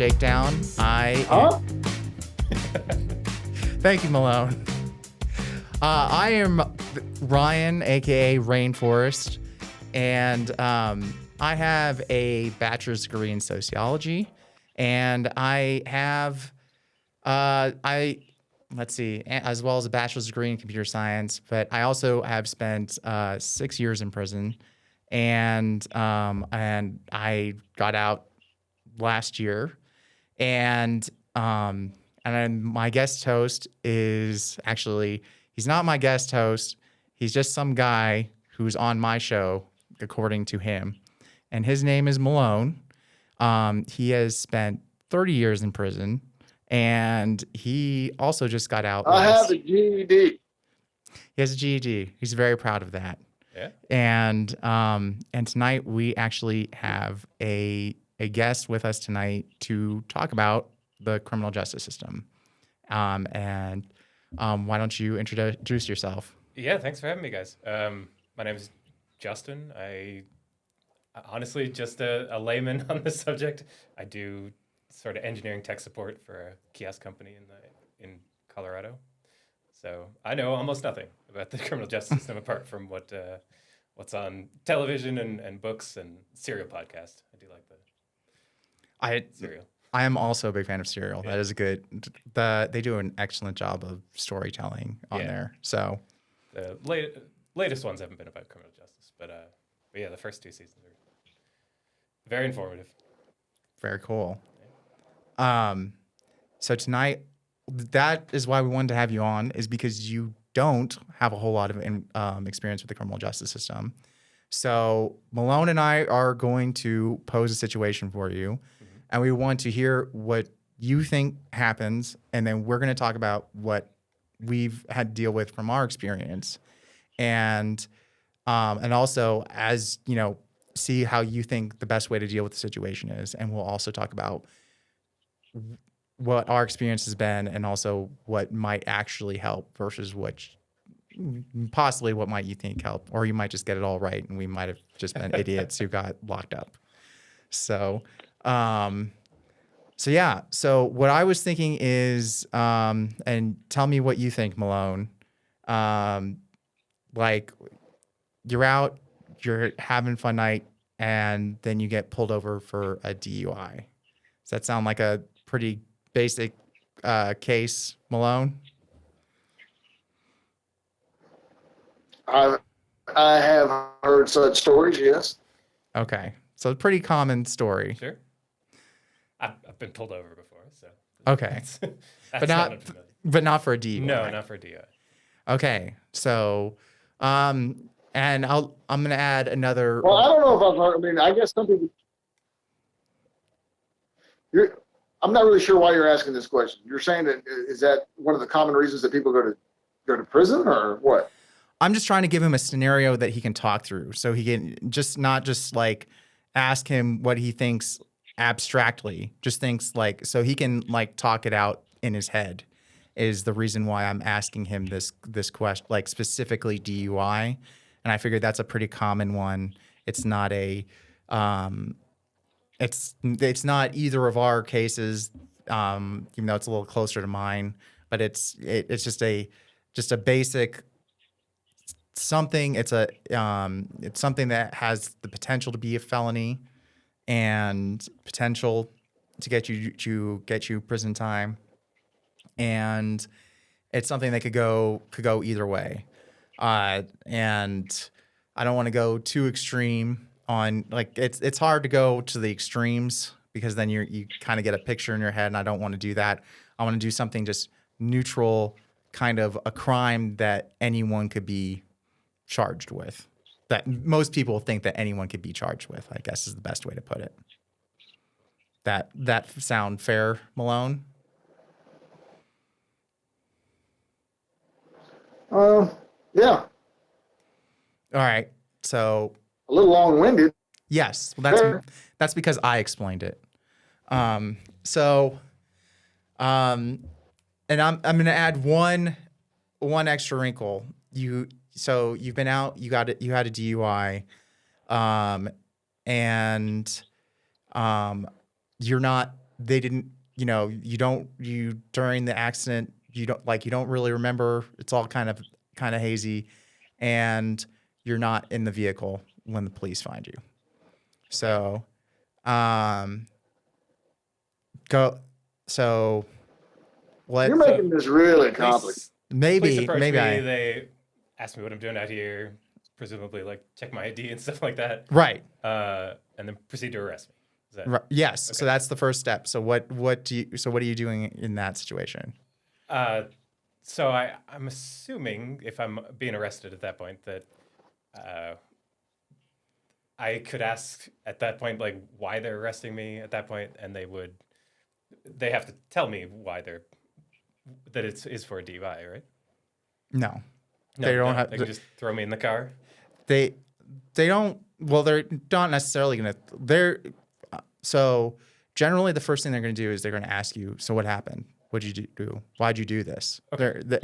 Shakedown. Huh? Thank you, Malone. I am Ryan, aka Rainforest, and I have a bachelor's degree in sociology, and I have let's see, as well as a bachelor's degree in computer science, but I also have spent 6 years in prison, and I got out last year, and my guest host is actually, he's not my guest host. He's just some guy who's on my show, according to him. And his name is Malone. He has spent 30 years in prison, and he also just got out. I have a GED. He has a GED. He's very proud of that. Yeah. And tonight we actually have a guest with us tonight to talk about the criminal justice system. Why don't you introduce yourself? Yeah, thanks for having me, guys. My name is Justin. I honestly just a layman on this subject. I do sort of engineering tech support for a kiosk company in Colorado. So I know almost nothing about the criminal justice system apart from what's on television and books and Serial podcast. I do like Serial. I am also a big fan of Serial. Yeah. That is good. They do an excellent job of storytelling on there. So the latest ones haven't been about criminal justice, but yeah, the first 2 seasons are very informative. very cool. So tonight, that is why we wanted to have you on, is because you don't have a whole lot of experience with the criminal justice system. So Malone and I are going to pose a situation for you, and we want to hear what you think happens, and then we're going to talk about what we've had to deal with from our experience, and also, as you know, see how you think the best way to deal with the situation is, and we'll also talk about what our experience has been, and also what might actually help versus what possibly what might you think help, or you might just get it all right, and we might have just been idiots who got locked up. So, yeah. So what I was thinking is, and tell me what you think, Malone. Like, you're out, you're having a fun night, and then you get pulled over for a DUI. Does that sound like a pretty basic case, Malone? I have heard such stories, yes. Okay. So a pretty common story. Sure. I've been pulled over before, so. Okay. That's But not unfamiliar. but not for a DUI. No, not for a DUI. Okay. So and I'm going to add another. Well, I don't know if I've heard. I mean, I guess some people. I'm not really sure why you're asking this question. You're saying that is that one of the common reasons that people go to prison, or what? I'm just trying to give him a scenario that he can talk through, so he can not just like ask him what he thinks abstractly, just thinks like, so he can like talk it out in his head, is the reason why I'm asking him this question, like specifically DUI. And I figured that's a pretty common one. It's not it's not either of our cases, even though it's a little closer to mine, but it's just a basic something. It's something that has the potential to be a felony and potential to get you prison time, and it's something that could go either way. And I don't want to go too extreme on, like, it's hard to go to the extremes because then you kind of get a picture in your head, and I don't want to do that. I want to do something just neutral, kind of a crime that anyone could be charged with, that most people think that anyone could be charged with, I guess is the best way to put it. That sound fair, Malone? Yeah. All right. So A little long-winded. yes, well, that's because I explained it. And I'm going to add one extra wrinkle. You've been out, you had a DUI, and you're not they didn't, you during the accident, you don't really remember. It's all kind of hazy, and you're not in the vehicle when the police find you. So, um, go. So You're what? making this really complicated. Police Maybe, approach maybe me. I They ask me what I'm doing out here, presumably like check my ID and stuff like that, right. and then proceed to arrest me. Is that Right. Yes. So okay? that's the first step. So what are you doing in that situation? Uh, so I'm assuming if I'm being arrested at that point that uh, I could ask at that point like why they're arresting me at that point, and they have to tell me why that it is for a DUI, right? No. No, They don't have they can just throw me in the car. they they don't well they're not necessarily going to so generally the first thing they're going to do is they're going to ask you, so what happened? What did you do? Why'd you do this? Okay. That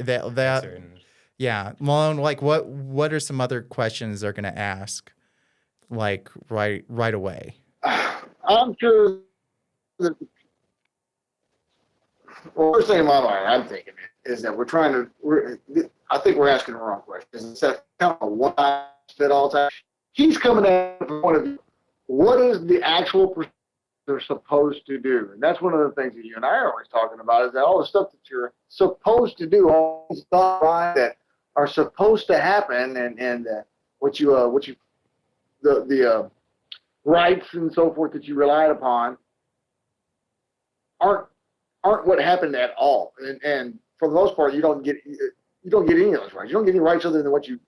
yeah. Malone, like what are some other questions they're going to ask like right away? I'm sure that, well, first thing in my mind, I'm thinking is that I think we're asking the wrong question. Is that kind of a one fit all time? He's coming at the point of view, what is the actual procedure they're supposed to do? And that's one of the things that you and I are always talking about is that all the stuff that you're supposed to do, all these thoughts that are supposed to happen, and what you the rights and so forth that you relied upon aren't what happened at all. And for the most part, you don't get any of those rights. You don't get any rights other than what you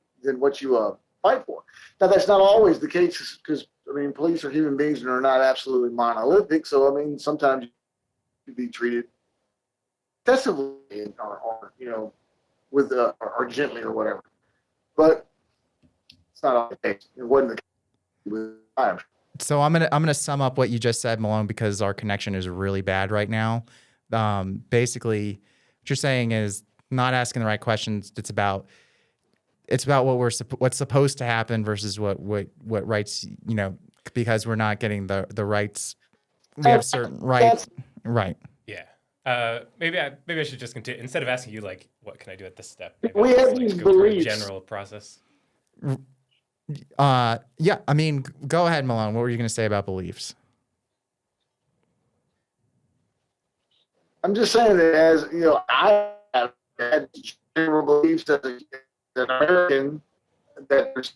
fight for. Now that's not always the case because I mean police are human beings and are not absolutely monolithic. So I mean sometimes you be treated excessively or with or gently or whatever. But it's not always the case. It wasn't the case with time. So I'm gonna sum up what you just said, Malone, because our connection is really bad right now. Basically, what you're saying is not asking the right questions. It's about what's supposed to happen versus what rights, because we're not getting the rights. We have certain rights, right? Yeah. Maybe I should just continue instead of asking you like what can I do at this step. Maybe We I'll have just, these go through a beliefs. general process. Yeah. I mean, go ahead, Malone. What were you going to say about beliefs? I'm just saying that as I have had general beliefs as an American that there's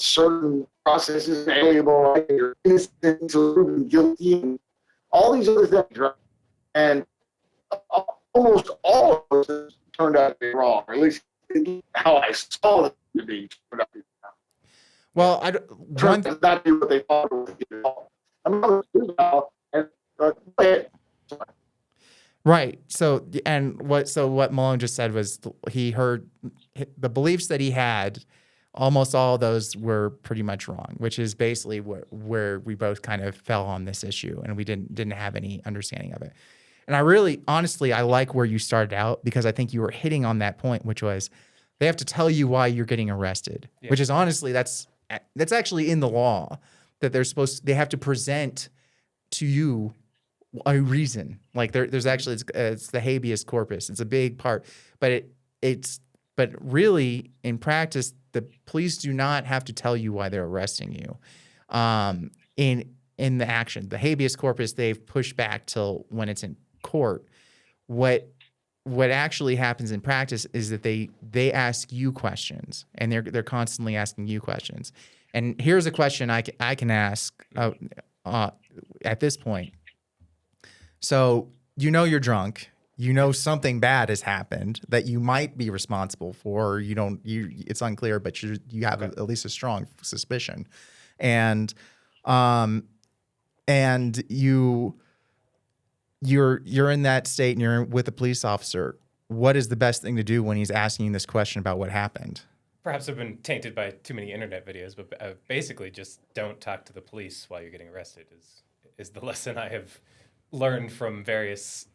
certain processes inalienable, right? You're innocent until proven guilty, and all these other things, right? And almost all of those turned out to be wrong, or at least how I saw them to be turned out to be wrong. Well, Turned out not to be what they thought it would be. I'm not going to do now, and go ahead. right. So what Malone just said was he heard the beliefs that he had. Almost all of those were pretty much wrong, which is basically where we both kind of fell on this issue, and we didn't have any understanding of it. And I really, honestly, I like where you started out because I think you were hitting on that point, which was they have to tell you why you're getting arrested, which is honestly that's actually in the law that they have to present to you a reason. Like there's actually it's the habeas corpus. It's a big part, but but really in practice the police do not have to tell you why they're arresting you. In the action, the habeas corpus they've pushed back till when it's in court. What actually happens in practice is that they ask you questions, and they're constantly asking you questions. And here's a question I can ask at this point. So you're drunk. Something bad has happened that you might be responsible for. Or it's unclear, but you have at least a strong suspicion, and you're in that state and you're with a police officer. What is the best thing to do when he's asking you this question about what happened? Perhaps I've been tainted by too many internet videos, but basically just don't talk to the police while you're getting arrested is the lesson I have learned from various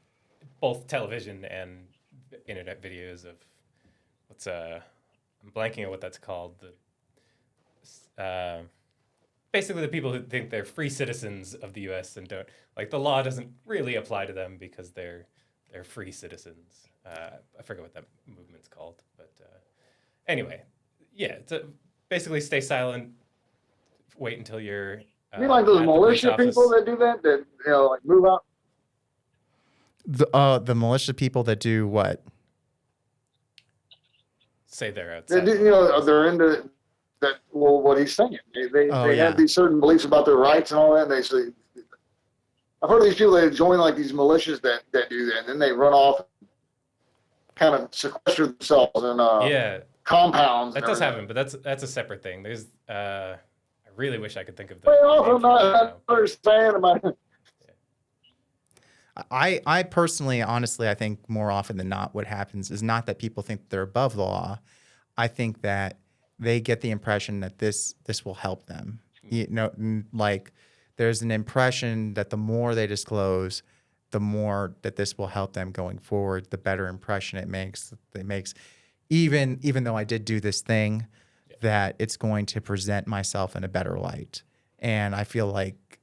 both television and internet videos of I'm blanking on what that's called. basically the people who think they're free citizens of the U.S. and don't like the law doesn't really apply to them because they're free citizens. I forget what that movement's called, but anyway, yeah, basically stay silent, wait until you're You mean like those at the police militia people office. that do that? That like move out. The militia people that do what? Say they're They outside. do, they're into that. Well, what he's saying, Oh they have yeah. these certain beliefs about their rights and all that. And they say, I've heard of these people that join like these militias that do that, and then they run off, kind of sequester themselves in Yeah, compounds. that And does everything. happen, but that's a separate thing. There's I really wish I could think of Way the off. name I'm for it not right a now. first fan of my. I personally, honestly, I think more often than not, what happens is not that people think they're above the law. I think that they get the impression that this will help them. Like there's an impression that the more they disclose, the more that this will help them going forward. The better impression it makes. Even though I did do this thing, that it's going to present myself in a better light. And I feel like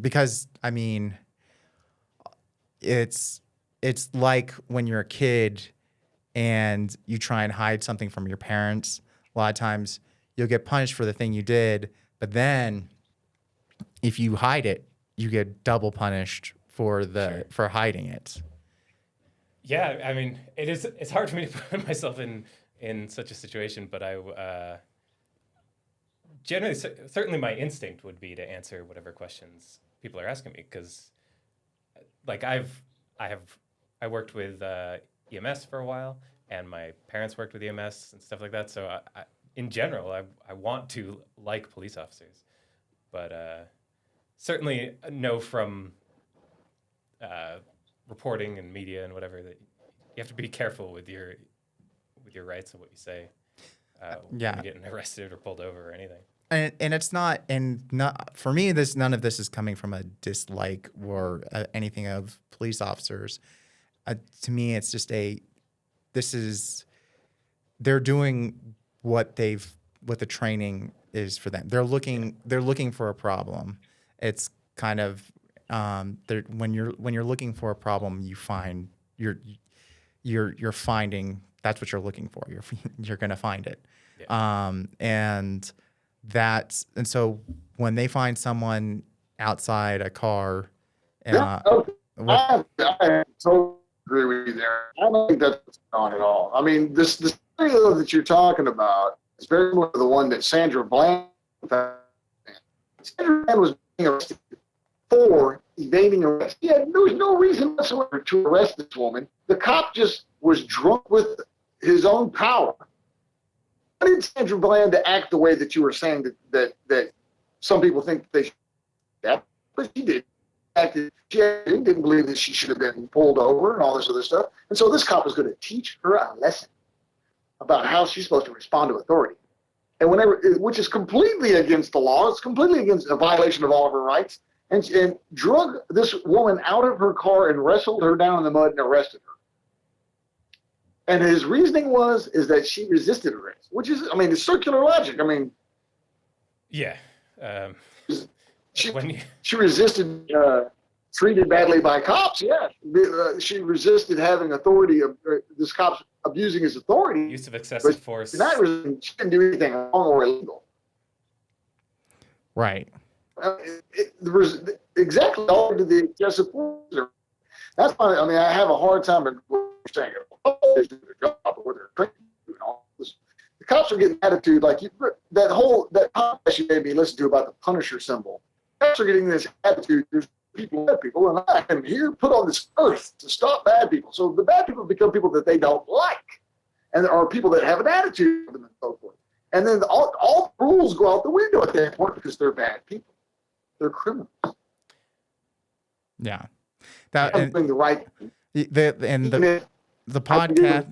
because I mean. It's like when you're a kid and you try and hide something from your parents. A lot of times you'll get punished for the thing you did, but then if you hide it, you get double punished for for hiding it. Yeah, I mean, it's hard for me to put myself in such a situation, but I generally certainly my instinct would be to answer whatever questions people are asking me because like I worked with EMS for a while, and my parents worked with EMS and stuff like that. So in general, I want to like police officers, but certainly know from reporting and media and whatever that you have to be careful with your rights and what you say when Yeah. you're getting arrested or pulled over or anything. And it's not for me, none of this is coming from a dislike or anything of police officers. To me, it's just they're doing what the training is for them. They're looking for a problem. It's kind of when you're looking for a problem, you find you're finding that's what you're looking for. You're going to find it. Yeah. And so when they find someone outside a car, Yeah, what I totally agree with you there. I don't think that's what's going on at all. I mean, this scenario that you're talking about is very similar to the one that Sandra Bland. Sandra Bland was being arrested for evading arrest. There was no reason whatsoever to arrest this woman. The cop just was drunk with his own power. Why did Sandra Bland act the way that you were saying that some people think they should act? But she did. She didn't believe that she should have been pulled over and all this other stuff. And so this cop is going to teach her a lesson about how she's supposed to respond to authority. And which is completely against the law. It's completely against a violation of all of her rights. And drug this woman out of her car and wrestled her down in the mud and arrested her. And his reasoning is that she resisted arrest, which is, I mean, it's circular logic. I mean, Yeah. She resisted treated badly by cops. Yeah, she resisted having authority. This cop's abusing his authority. Use of excessive force. She didn't do anything wrong or illegal. right? There was exactly all to the excessive force. That's why I mean I have a hard time understanding it. The cops are getting attitude like that podcast you made me listen to about the Punisher symbol. Cops are getting this attitude. There's bad people, and I am here put on this earth to stop bad people. So the bad people become people that they don't like, and there are people that have an attitude to them and so forth. And then all rules go out the window at that point because they're bad people. They're criminals. Yeah. Doing the right thing. The podcast.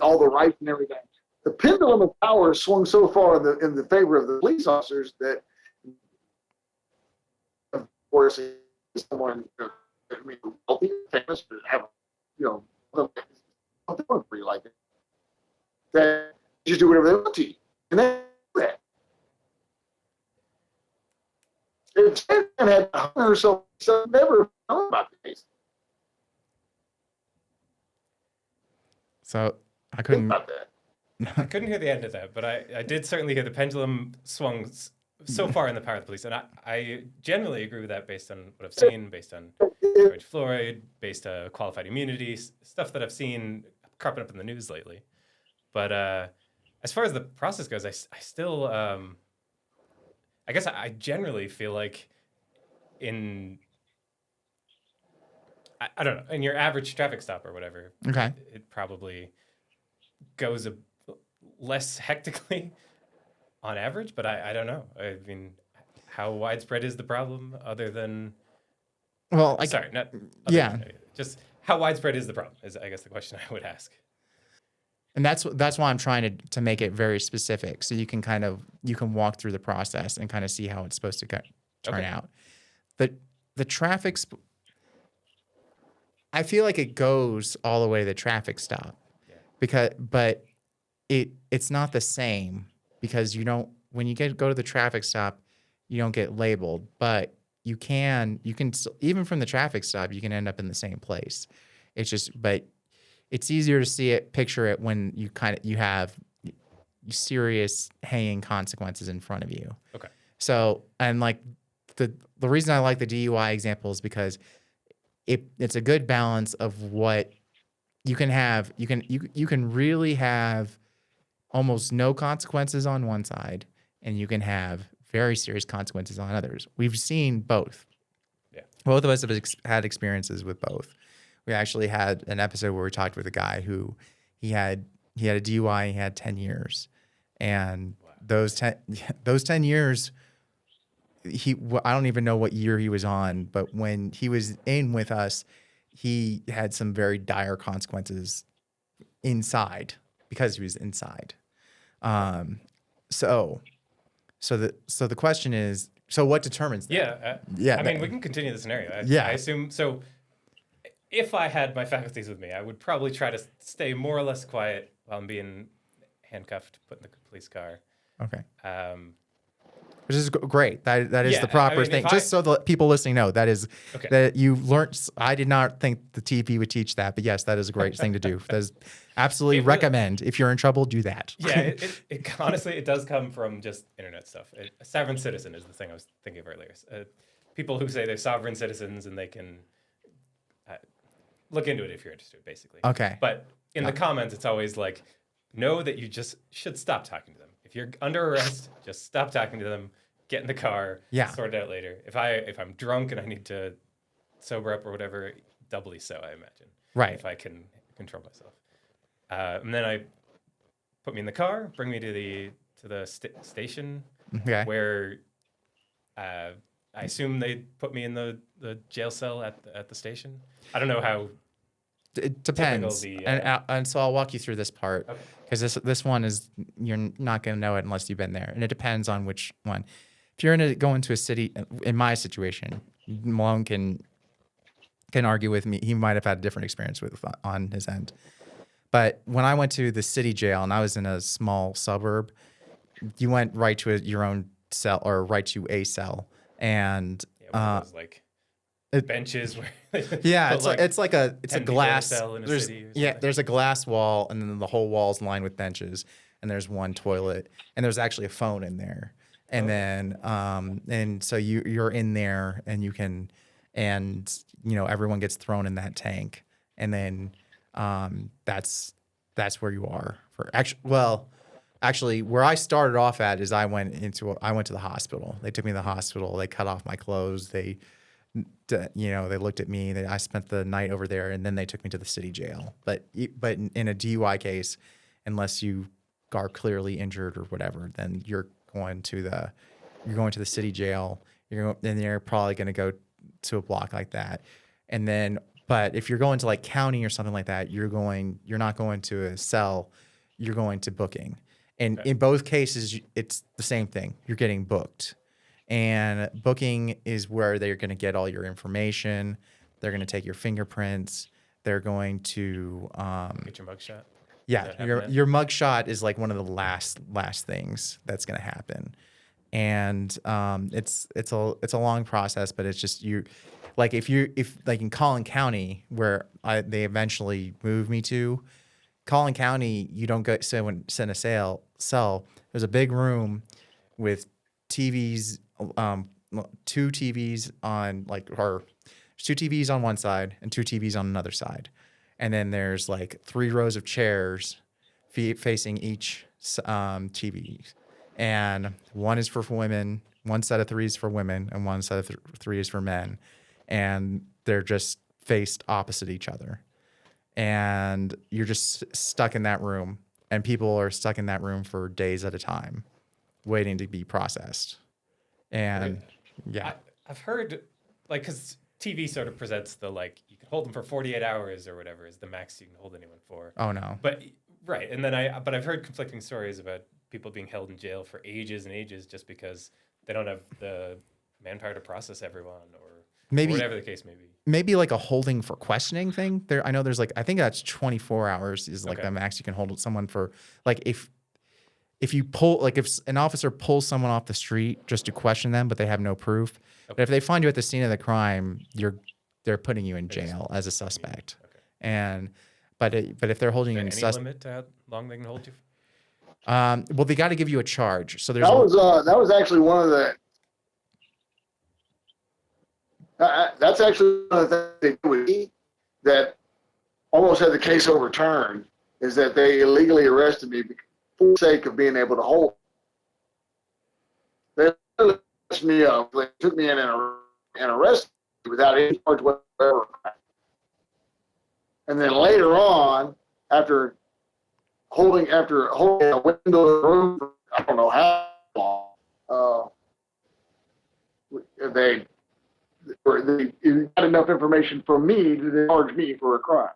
All the rights and everything. The pendulum of power swung so far in the favor of the police officers that, of course, someone wealthy, famous, have something for you like it. That just do whatever they want to you, and they do that. herself so never know about this. So I Think couldn't. about that. I couldn't hear the end of that, but I did certainly hear the pendulum swung so far in the power of the police. And I generally agree with that based on what I've seen, based on George Floyd, based on qualified immunity, stuff that I've seen cropping up in the news lately. But as far as the process goes, I still, I guess I generally feel like I don't know, in your average traffic stop or whatever, Okay. it probably goes less hectically on average, but I don't know. I mean, how widespread is the problem other than, Well, sorry, not, yeah. just how widespread is the problem is, I guess, the question I would ask. And that's why I'm trying to make it very specific, so you can walk through the process and kind of see how it's supposed to turn out. The traffic, I feel like it goes all the way to the traffic stop, but it's not the same because you don't when you go to the traffic stop, you don't get labeled, but you can even from the traffic stop you can end up in the same place. But it's easier to picture it when you have serious hanging consequences in front of you. Okay. So, and like the reason I like the DUI example is because it's a good balance of what you can have. You can really have almost no consequences on one side, and you can have very serious consequences on others. We've seen both. Yeah. Both of us have had experiences with both. We actually had an episode where we talked with a guy who he had a DUI. He had 10 years, and those 10 years, I don't even know what year he was on, but when he was in with us, he had some very dire consequences inside because he was inside. So the question is, so what determines that? I mean, we can continue the scenario. I assume so. If I had my faculties with me, I would probably try to stay more or less quiet while I'm being handcuffed, put in the police car. Okay. Which is great. That is the proper thing. Just so the people listening know, that is that you learned. I did not think the TV would teach that, but yes, that is a great thing to do. That is absolutely recommend. If you're in trouble, do that. Yeah, honestly, it does come from just internet stuff. A sovereign citizen is the thing I was thinking of earlier. People who say they're sovereign citizens and they can look into it if you're interested, basically. Okay. But in the comments, it's always like, know that you just should stop talking to them. If you're under arrest, just stop talking to them. Get in the car. Yeah. Sort it out later. If I'm drunk and I need to sober up or whatever, doubly so, I imagine. Right. If I can control myself. And then I put me in the car, bring me to the station, where I assume they put me in the jail cell at the station. I don't know how. It depends, and so I'll walk you through this part because this one is you're not going to know it unless you've been there, and it depends on which one. If you're going to a city, in my situation, Malone can argue with me. He might have had a different experience on his end, but when I went to the city jail and I was in a small suburb, you went right to your own cell or right to a cell, and benches where it's like a glass cell in a there's city there's a glass wall and then the whole wall's lined with benches and there's one toilet and there's actually a phone in there and then and so you're in there and you can and everyone gets thrown in that tank and then that's where you are for actually where I started off at is I went to the hospital. They took me to the hospital. They cut off my clothes. They looked at me. I spent the night over there, and then they took me to the city jail. But in a DUI case, unless you are clearly injured or whatever, then you're going to the city jail. You're probably going to go to a block like that, and then. But if you're going to like county or something like that, you're not going to a cell. You're going to booking, and in both cases, it's the same thing. You're getting booked. And booking is where they're going to get all your information. They're going to take your fingerprints. They're going to get your mugshot. Yeah, your mugshot is like one of the last things that's going to happen. and it's a long process, but it's just you, like if like in Collin County where they eventually moved me to, Collin County, you don't go send a cell. There's a big room with TVs, two TVs on like, or two TVs on one side and two TVs on another side, and then there's like 3 rows of chairs facing each TV, and one is for women, one set of 3 is for women, and one set of 3 is for men, and they're just faced opposite each other, and you're just stuck in that room, and people are stuck in that room for days at a time, waiting to be processed, and yeah. I've heard, like, because TV sort of presents the, like, you can hold them for 48 hours or whatever is the max you can hold anyone for. Oh no. But right, and then but I've heard conflicting stories about people being held in jail for ages and ages just because they don't have the manpower to process everyone, or Maybe whatever the case may be. Maybe like a holding for questioning thing. There, I know there's like, I think that's 24 hours is like Okay. the max you can hold someone for. Like if you pull, like if an officer pulls someone off the street just to question them, but they have no proof. But if they find you at the scene of the crime, they're putting you in jail as a suspect. Okay. And but if they're holding you in Any limit to how long they can hold you? well, they got to give you a charge. So there's That was actually one of the. That's actually one of the things they do with me that almost had the case overturned, is that they illegally arrested me for the sake of being able to hold. They arrested me up. They took me in and arrested me without any charge whatsoever. And then later on, after holding a window in the room for I don't know how long, they got enough information from me to charge me for a crime.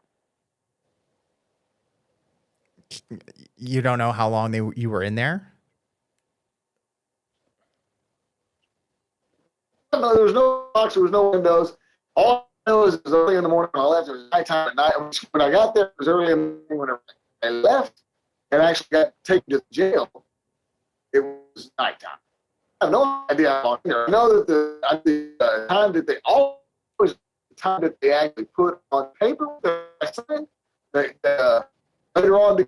you don't know how long you were in there. No, there was no box, there was no windows. All I know is it was early in the morning when I left. It was nighttime at night. When I got there, it was early in the morning. When I left and actually got taken to jail, it was nighttime. I have no idea how long there. I know that the time that they always, the time that they actually put on paper that I signed, later on they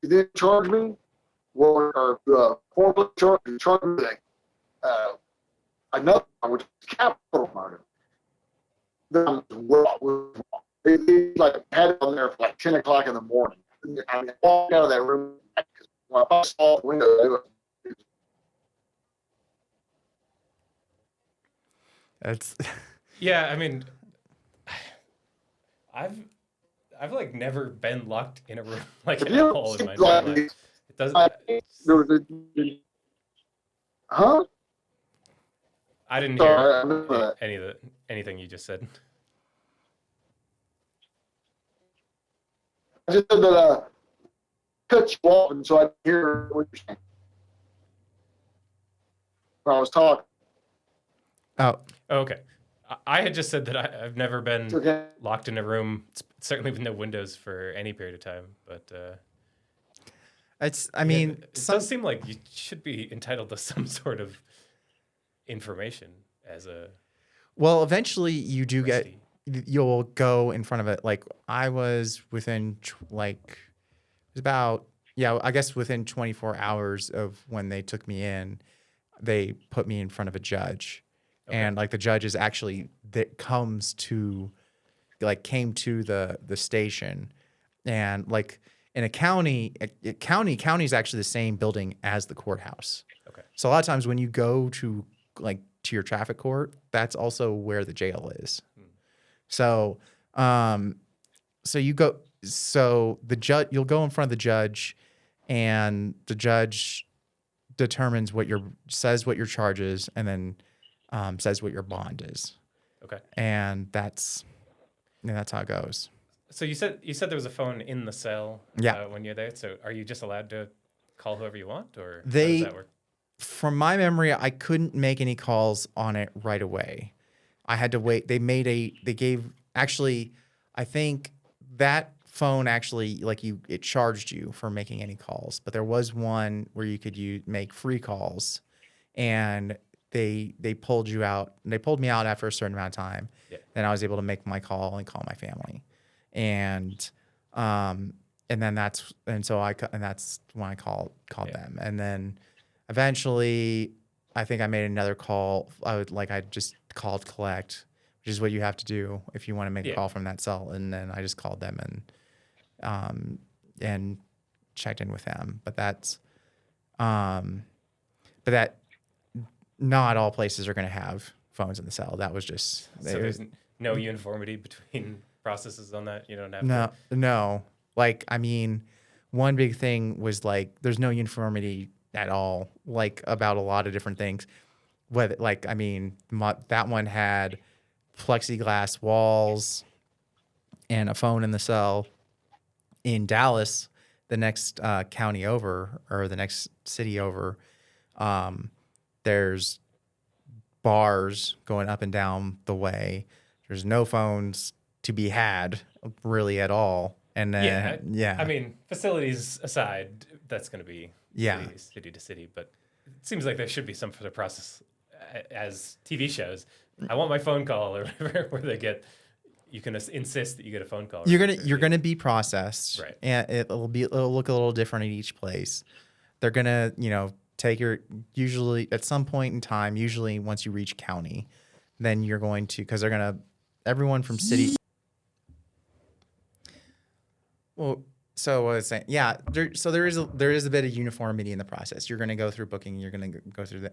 didn't charge me, or formally charge me like another one, which is capital murder. That was wrong. They like had it on there for like 10 o'clock in the morning. I mean, I walked out of that room because when I saw the window, That's Yeah, I mean, I've like never been locked in a room like at all in my entire life. It doesn't. there was huh? I didn't Sorry, hear anything you just said. I just said that cut you off, and so I didn't hear what you're saying when I was talking. oh. Oh, okay. I had just said that I've never been Okay. locked in a room, certainly with no windows for any period of time. But I mean, it does seem like you should be entitled to some sort of information as a. well, eventually you do arrestee. you'll go in front of it. Like I was within it was about, yeah, I guess within 24 hours of when they took me in, they put me in front of a judge. Okay. And like the judge is actually that came to the station, and like in a county is actually the same building as the courthouse. Okay. So a lot of times when you go to to your traffic court, that's also where the jail is. So the judge, you'll go in front of the judge, and the judge determines says what your charge is, and then says what your bond is. Okay. And that's how it goes. So you said there was a phone in the cell. Yeah. When you're there. So are you just allowed to call whoever you want, or how They- does that work? From my memory, I couldn't make any calls on it right away. I had to wait. I think that phone actually it charged you for making any calls, but there was one where you could make free calls, and they pulled you out. They pulled me out after a certain amount of time. Yeah. Then I was able to make my call and call my family, and um and then that's when I called Yeah. them, and then eventually I think I made another call. I just called collect, which is what you have to do if you want to make a Yeah. call from that cell, and then I just called them and checked in with them. But that not all places are going to have phones in the cell. That was just So there's no uniformity between processes on that. You don't have no. Like, I mean, one big thing was like there's no uniformity at all, like about a lot of different things. Whether I mean, that one had plexiglass walls and a phone in the cell. In Dallas, the next county over, or the next city over, there's bars going up and down the way. There's no phones to be had really at all. And then, I mean, facilities aside, that's going to be city to city, but it seems like there should be some sort of process as TV shows. I want my phone call or whatever, where you can insist that you get a phone call. You're gonna be processed, right? And it'll look a little different at each place. They're gonna, take usually at some point in time, usually once you reach county, then you're going to, because everyone from city. Well, so what I was saying, there is a bit of uniformity in the process. You're going to go through booking. You're going to go through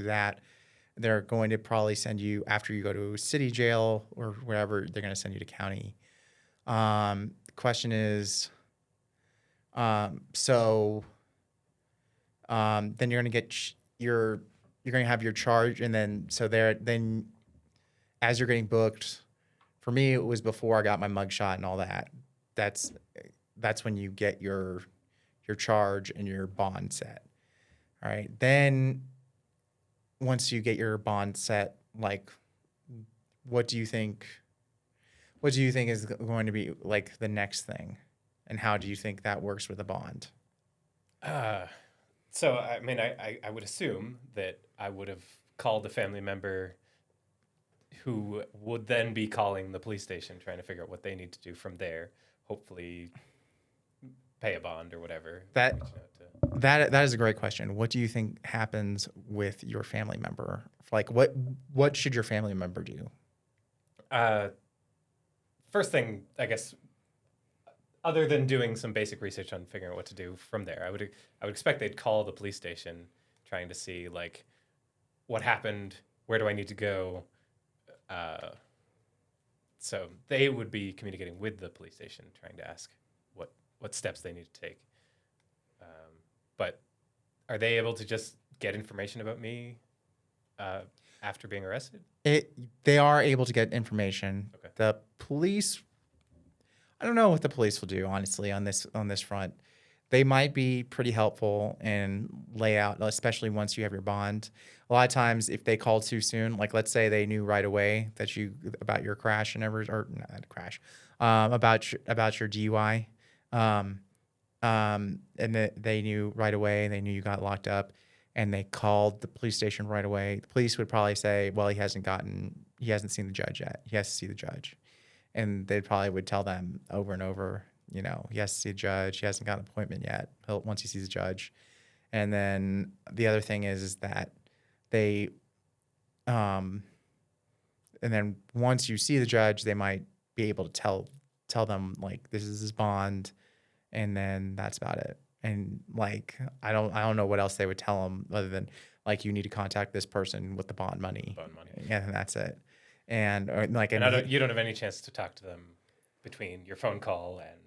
that. They're going to probably send you, after you go to city jail or wherever, they're going to send you to county. The question is, then you're going to get you're going to have your charge, and then then as you're getting booked. For me, it was before I got my mugshot and all that. That's when you get your charge and your bond set. All right. Then once you get your bond set, like, what do you think is going to be like the next thing, and how do you think that works with a bond? So I mean, I would assume that I would have called a family member who would then be calling the police station, trying to figure out what they need to do from there. Hopefully pay a bond or whatever. That is a great question. What do you think happens with your family member? Like, what should your family member do? First thing, I guess, other than doing some basic research on figuring out what to do from there, I would expect they'd call the police station, trying to see like what happened, where do I need to go. So they would be communicating with the police station, trying to ask what steps they need to take. But are they able to just get information about me after being arrested? They are able to get information. Okay. The police, I don't know what the police will do, honestly, on this front. They might be pretty helpful and lay out, especially once you have your bond. A lot of times, if they call too soon, like let's say they knew right away that about your crash and about your DUI, and they knew right away, they knew you got locked up, and they called the police station right away. The police would probably say, well, he hasn't seen the judge yet. He has to see the judge. And they probably would tell them over and over, he has to see a judge. He hasn't got an appointment yet. Once he sees a judge. And then the other thing is that they, and then once you see the judge, they might be able to tell them like, this is his bond, and then that's about it. And like, I don't know what else they would tell them other than like, you need to contact this person with the bond money. Yeah, and that's it. And you don't have any chance to talk to them between your phone call and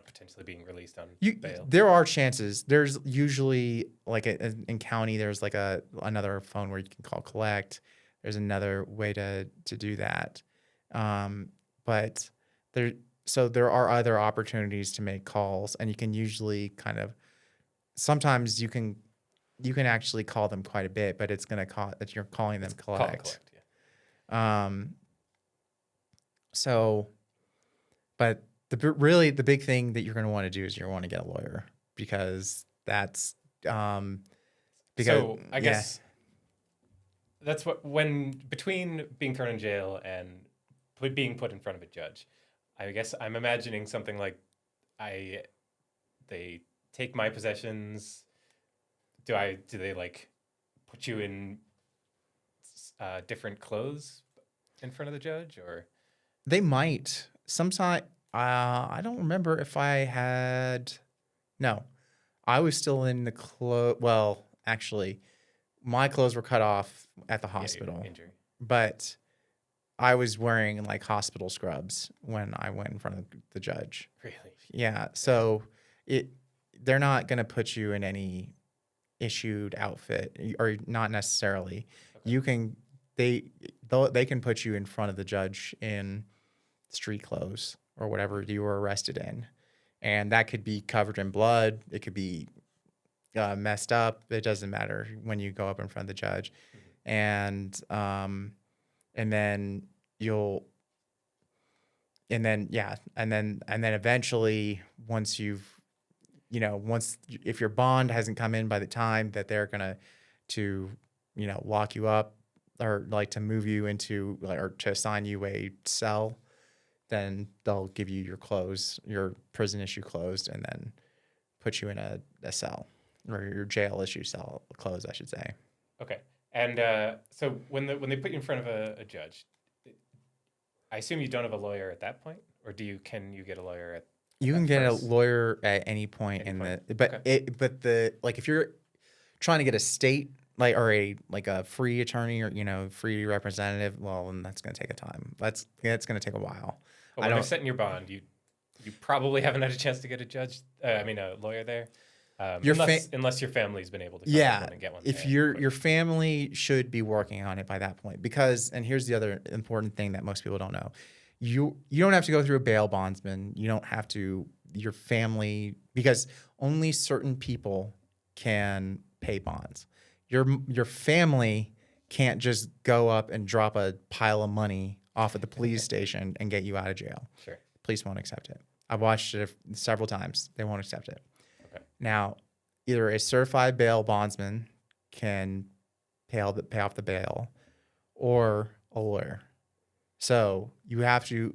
potentially being released on bail. There are chances. There's usually like in county, there's like another phone where you can call collect. There's another way to do that. But there are other opportunities to make calls, and you can usually sometimes you can actually call them quite a bit, but it's going to call that you're calling them collect. Yeah. But really the big thing that you're going to want to do is you're going to want to get a lawyer because that's because So I guess that's what when between being thrown in jail and being put in front of a judge, I guess I'm imagining something like they take my possessions. Do they like put you in different clothes in front of the judge or? they might sometime. I don't remember if I had. No, I was still in the clothes. Well, actually, my clothes were cut off at the Yeah, your hospital, injury. but I was wearing like hospital scrubs when I went in front of the judge. Really? Yeah, so it they're not going to put you in any issued outfit or not necessarily. Okay. You can they can put you in front of the judge in street clothes or whatever you were arrested in, and that could be covered in blood. It could be messed up. It doesn't matter when you go up in front of the judge, and then you'll and then eventually once if your bond hasn't come in by the time that they're gonna to lock you up or like to move you into or to assign you a cell, then they'll give you your clothes, your prison issue clothes, and then put you in a cell or your jail issue cell clothes, I should say. Okay. And so when they put you in front of a judge, I assume you don't have a lawyer at that point, or can you get a lawyer at You can at get a first? lawyer at any point Any in point. the, but Okay. the like if you're trying to get a state like or a free attorney or free representative, well, then that's going to take a time. That's going to take a while. But I when they're don't. setting your bond, you probably haven't had a chance to get a lawyer there, Your unless your family's been able to come Yeah, in and get one. if there your quickly. family should be working on it by that point because, and here's the other important thing that most people don't know, you don't have to go through a bail bondsman. You don't have to your family because only certain people can pay bonds. Your family can't just go up and drop a pile of money off at the police station and get you out of jail. Sure. Police won't accept it. I've watched it several times. They won't accept it. Okay. Now, either a certified bail bondsman can pay off the bail, or a lawyer. So you have to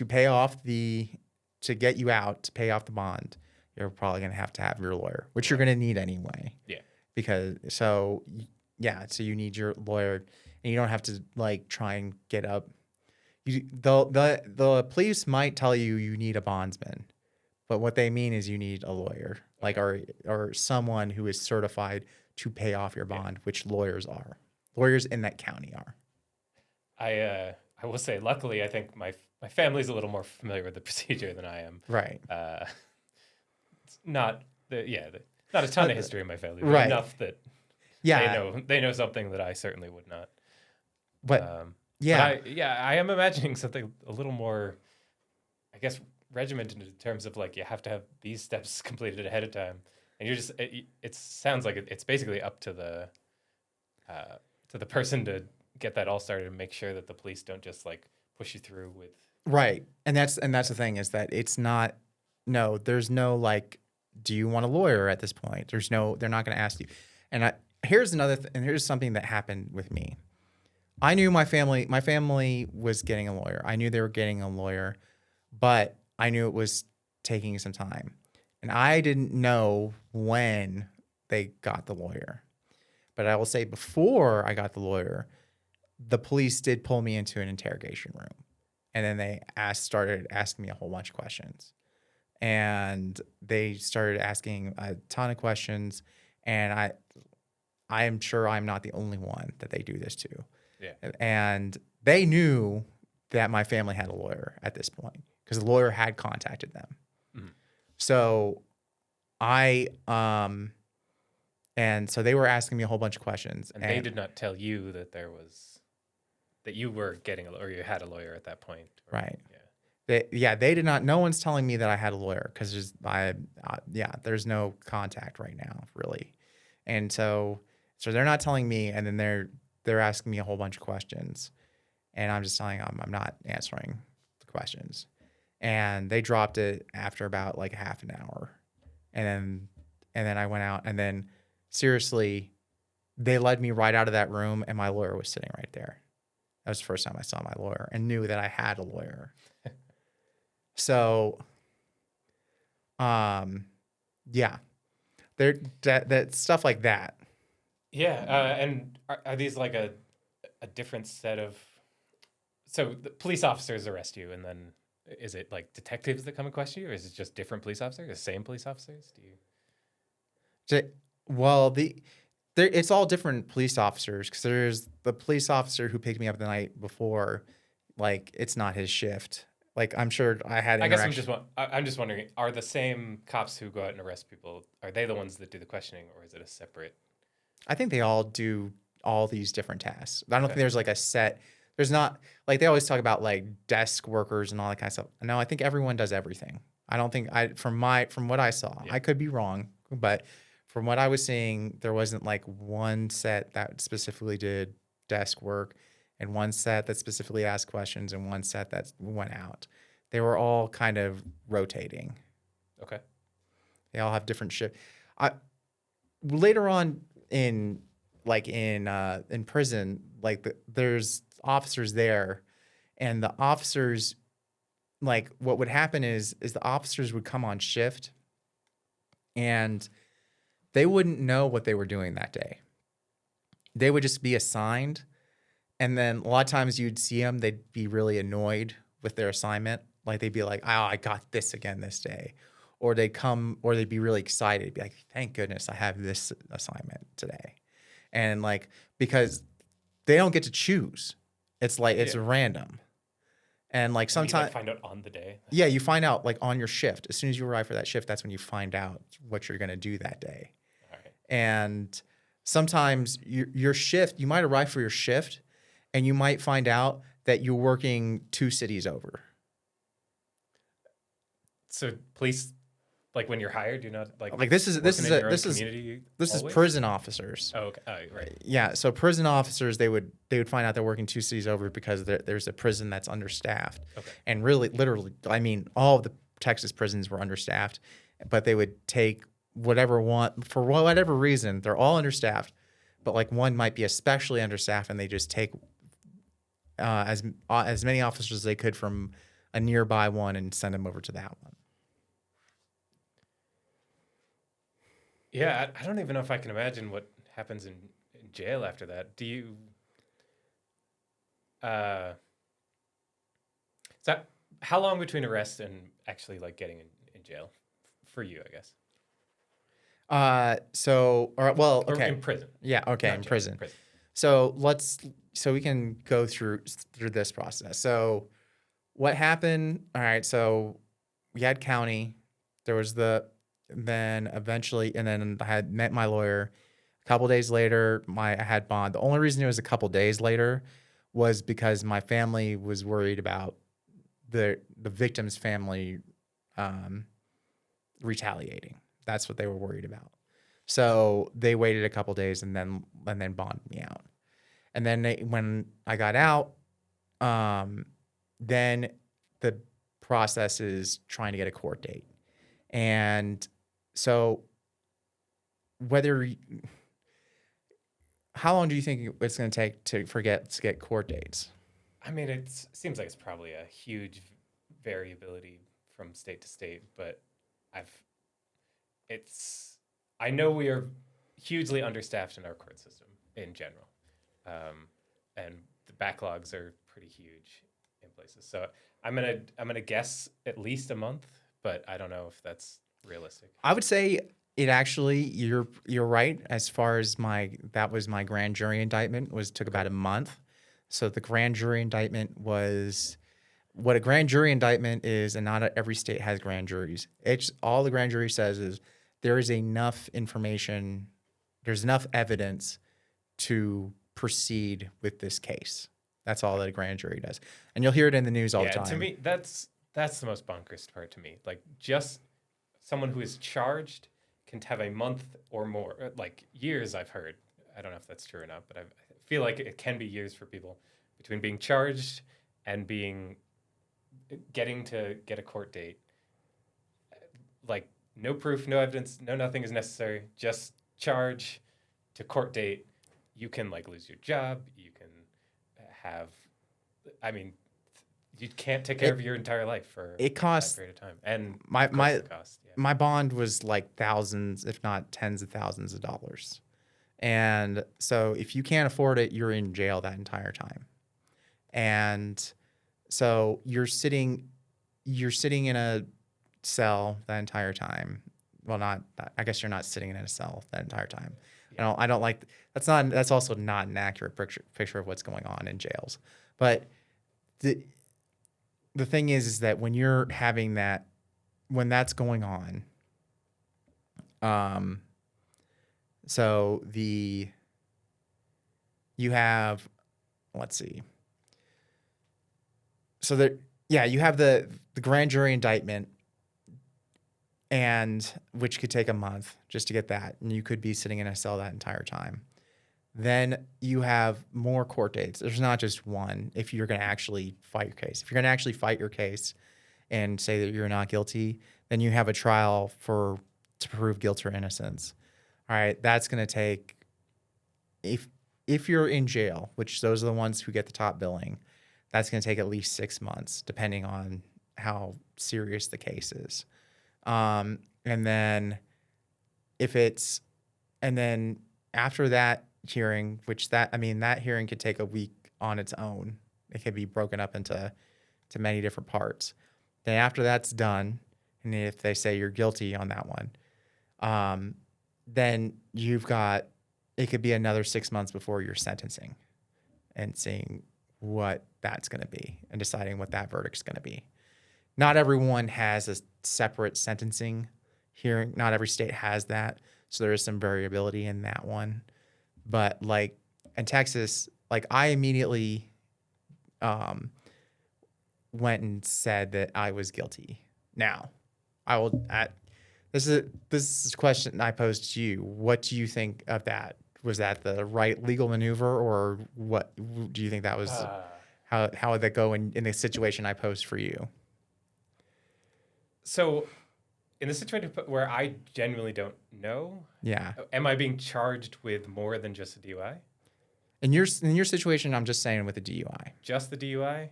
pay off to get you out to pay off the bond. You're probably gonna have to have your lawyer, which you're gonna need anyway. Yeah. Because so you need your lawyer, and you don't have to like try and get up. The police might tell you need a bondsman, but what they mean is you need a lawyer, like or someone who is certified to pay off your bond, which lawyers are. Lawyers in that county are. I will say, luckily, I think my family's a little more familiar with the procedure than I am. Right. It's not not a ton of history in my family, but Right. enough that Yeah. they know something that I certainly would not. But But I am imagining something a little more, I guess, regimented in terms of like you have to have these steps completed ahead of time, and you're just it sounds like it's basically up to the person to get that all started and make sure that the police don't just like push you through with. right. And that's the thing is that it's not there's no like, do you want a lawyer at this point? They're not going to ask you. And here's here's something that happened with me. I knew my family was getting a lawyer. I knew they were getting a lawyer, but I knew it was taking some time. And I didn't know when they got the lawyer. But I will say before I got the lawyer, the police did pull me into an interrogation room. And then they started asking me a whole bunch of questions. And they started asking a ton of questions. And I am sure I'm not the only one that they do this to. Yeah. And they knew that my family had a lawyer at this point because the lawyer had contacted them. Mhm. So and so they were asking me a whole bunch of questions. And they did not tell you that that you were getting or you had a lawyer at that point. Right. Yeah. They did not. No one's telling me that I had a lawyer because there's no contact right now, really, and so they're not telling me, and then they're asking me a whole bunch of questions, and I'm just telling them I'm not answering the questions, and they dropped it after about like half an hour, and then I went out, and then seriously, they led me right out of that room, and my lawyer was sitting right there. That was the first time I saw my lawyer and knew that I had a lawyer. So, yeah, there that stuff like that. Yeah, and are these like a different set of? So the police officers arrest you, and then is it like detectives that come and question you, or is it just different police officers, the same police officers? Do you? Well, it's all different police officers because there's the police officer who picked me up the night before, like it's not his shift. Like I'm sure I had I guess interaction. I'm just wondering, are the same cops who go out and arrest people, are they the ones that do the questioning, or is it a separate? I think they all do all these different tasks. I don't think Okay. there's like a set. There's not like they always talk about like desk workers and all that kind of stuff. No, I think everyone does everything. I don't think from what I saw, Yeah. I could be wrong, but from what I was seeing, there wasn't like one set that specifically did desk work and one set that specifically asked questions and one set that went out. They were all kind of rotating. Okay. They all have different shift. I later on in in prison, there's officers there, and the officers like what would happen is the officers would come on shift, and they wouldn't know what they were doing that day. They would just be assigned, and then a lot of times you'd see them, they'd be really annoyed with their assignment. Like they'd be like, "Oh, I got this again this day," or they'd be really excited, be like, "Thank goodness I have this assignment today," and like because they don't get to choose, it's like it's Yeah. random, and like And you like sometimes find out on the day. yeah, you find out like on your shift as soon as you arrive for that shift. That's when you find out what you're gonna do that day. All right. And sometimes your shift, you might arrive for your shift and you might find out that you're working 2 cities over. So police, like when you're hired, you're not like Like this is working in your own this community is always? prison officers. Oh, okay. Oh, right. Yeah, so prison officers they would find out they're working 2 cities over because there's a prison that's understaffed. Okay. And really literally, I mean, all of the Texas prisons were understaffed, but they would take whatever one for whatever reason, they're all understaffed, but like one might be especially understaffed and they just take as many officers as they could from a nearby one and send them over to that one. Yeah, I don't even know if I can imagine what happens in jail after that. Do you? So how long between arrest and actually like getting in jail for you? I guess. Well, Or okay. in prison. Yeah, okay, Not in jail, prison. Prison. So we can go through this process. So what happened? All right, so we had county. There was then eventually, and then I had met my lawyer. A couple days later, I had bond. The only reason it was a couple days later was because my family was worried about the victim's family retaliating. That's what they were worried about. So they waited a couple days and then bonded me out. And then when I got out, then the process is trying to get a court date. And so how long do you think it's going to take to get court dates? I mean, it seems like it's probably a huge variability from state to state, but I know we are hugely understaffed in our court system in general, and the backlogs are pretty huge in places. So I'm gonna guess at least a month, but I don't know if that's realistic. I would say it actually you're right as far as that was my grand jury indictment took about a month. So the grand jury indictment was what a grand jury indictment is, and not every state has grand juries. It's all the grand jury says is there is enough information, there's enough evidence to proceed with this case. That's all that a grand jury does. And you'll hear it in the news all the time. To me, that's the most bonkers part to me. Like, just someone who is charged can have a month or more, like years, I've heard. I don't know if that's true or not, but I feel like it can be years for people between being charged and being getting to get a court date, like no proof, no evidence, no nothing is necessary. Just charge to court date. You can like lose your job. You can have, I mean, you can't take care of your entire life for It costs that period of time. And my of course my the cost. Yeah. my bond was like thousands, if not tens of thousands of dollars. And so if you can't afford it, you're in jail that entire time. And so you're sitting in a cell that entire time. Well, not I guess you're not sitting in a cell that entire time. Yeah. I don't like that's also not an accurate picture of what's going on in jails. But the thing is that when you're having that when that's going on, so you have, let's see. So that, yeah, you have the grand jury indictment, and which could take a month just to get that, and you could be sitting in a cell that entire time. Then you have more court dates. There's not just one. If you're going to actually fight your case, if you're going to actually fight your case and say that you're not guilty, then you have a trial to prove guilt or innocence. All right, that's going to take, if you're in jail, which those are the ones who get the top billing, that's going to take at least 6 months, depending on how serious the case is. And then and then after that hearing, that hearing could take a week on its own. It could be broken up into many different parts. Then after that's done, and if they say you're guilty on that one, then it could be another 6 months before you're sentencing and seeing what that's going to be and deciding what that verdict's going to be. Not everyone has a separate sentencing hearing. Not every state has that. So there is some variability in that one. But like in Texas, like I immediately went and said that I was guilty. Now, this is a question I posed to you. What do you think of that? Was that the right legal maneuver, or what do you think that was? How would that go in the situation I posed for you? So, in the situation where I genuinely don't know, Yeah. am I being charged with more than just a DUI? In your situation, I'm just saying with a DUI. Just the DUI?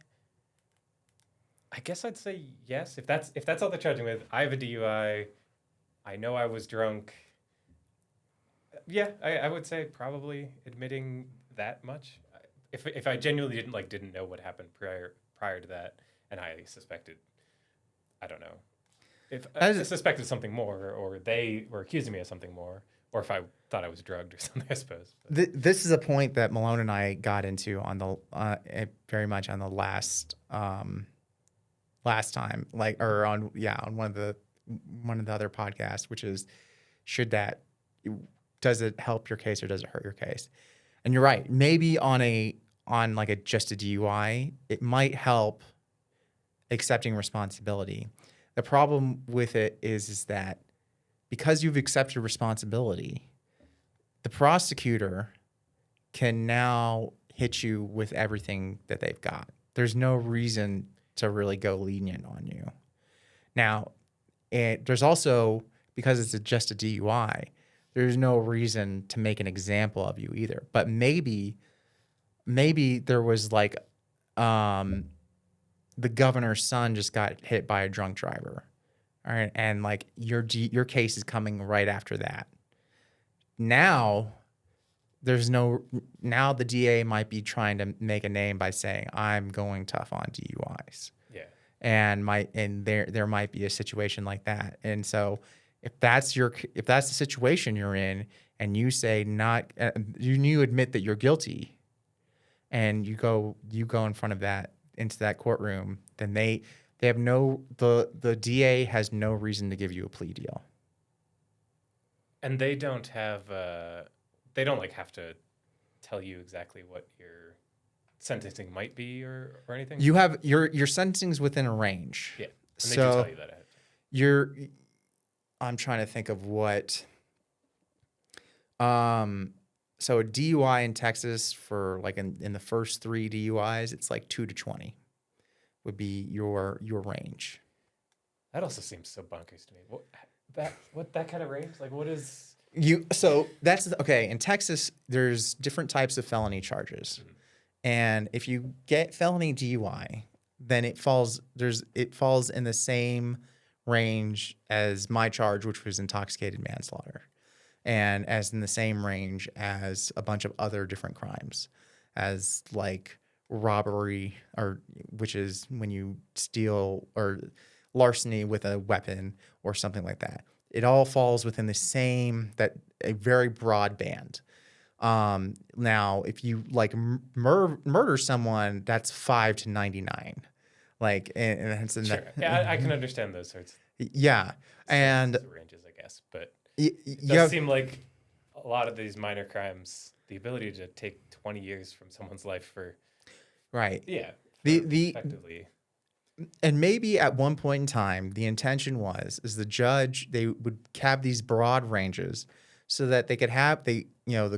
I guess I'd say yes. If that's all they're charging with, I have a DUI. I know I was drunk. Yeah, I would say probably admitting that much. If I genuinely didn't know what happened prior to that, and I suspected, I don't know, if I suspected something more, or they were accusing me of something more, or if I thought I was drugged or something, I suppose. This is a point that Malone and I got into on the very much on the last time, on one of the other podcasts, which is, does it help your case or does it hurt your case? And you're right. Maybe on just a DUI, it might help accepting responsibility. The problem with it is that because you've accepted responsibility, the prosecutor can now hit you with everything that they've got. There's no reason to really go lenient on you. Now, there's also, because it's just a DUI, there's no reason to make an example of you either. But maybe there was the governor's son just got hit by a drunk driver, all right, and your case is coming right after that. Now the DA might be trying to make a name by saying I'm going tough on DUIs. Yeah. And there might be a situation like that. And so if that's the situation you're in, and you say you admit that you're guilty, and you go in front of into that courtroom, then the DA has no reason to give you a plea deal. And they don't have have to tell you exactly what your sentencing might be or anything. You have your sentencing's within a range. Yeah, and they do tell you that ahead of time. I'm trying to think of what. So a DUI in Texas for in the first 3 DUIs, it's 2 to 20. would be your range. That also seems so bonkers to me. What that kind of range? Like, what is? So that's okay. In Texas, there's different types of felony charges, and if you get felony DUI, then it falls in the same range as my charge, which was intoxicated manslaughter, and as in the same range as a bunch of other different crimes, as like robbery, or which is when you steal, or larceny with a weapon or something like that. It all falls within the same, a very broad band. Now, if you like murder someone, that's 5 to 99. Like, and that's in Sure. that. Yeah, I can understand those sorts. Yeah, and Of ranges, I guess, but it it does seem like a lot of these minor crimes, the ability to take 20 years from someone's life for right. yeah, The effectively. And maybe at one point in time, the intention is the judge, they would have these broad ranges so that they could have, the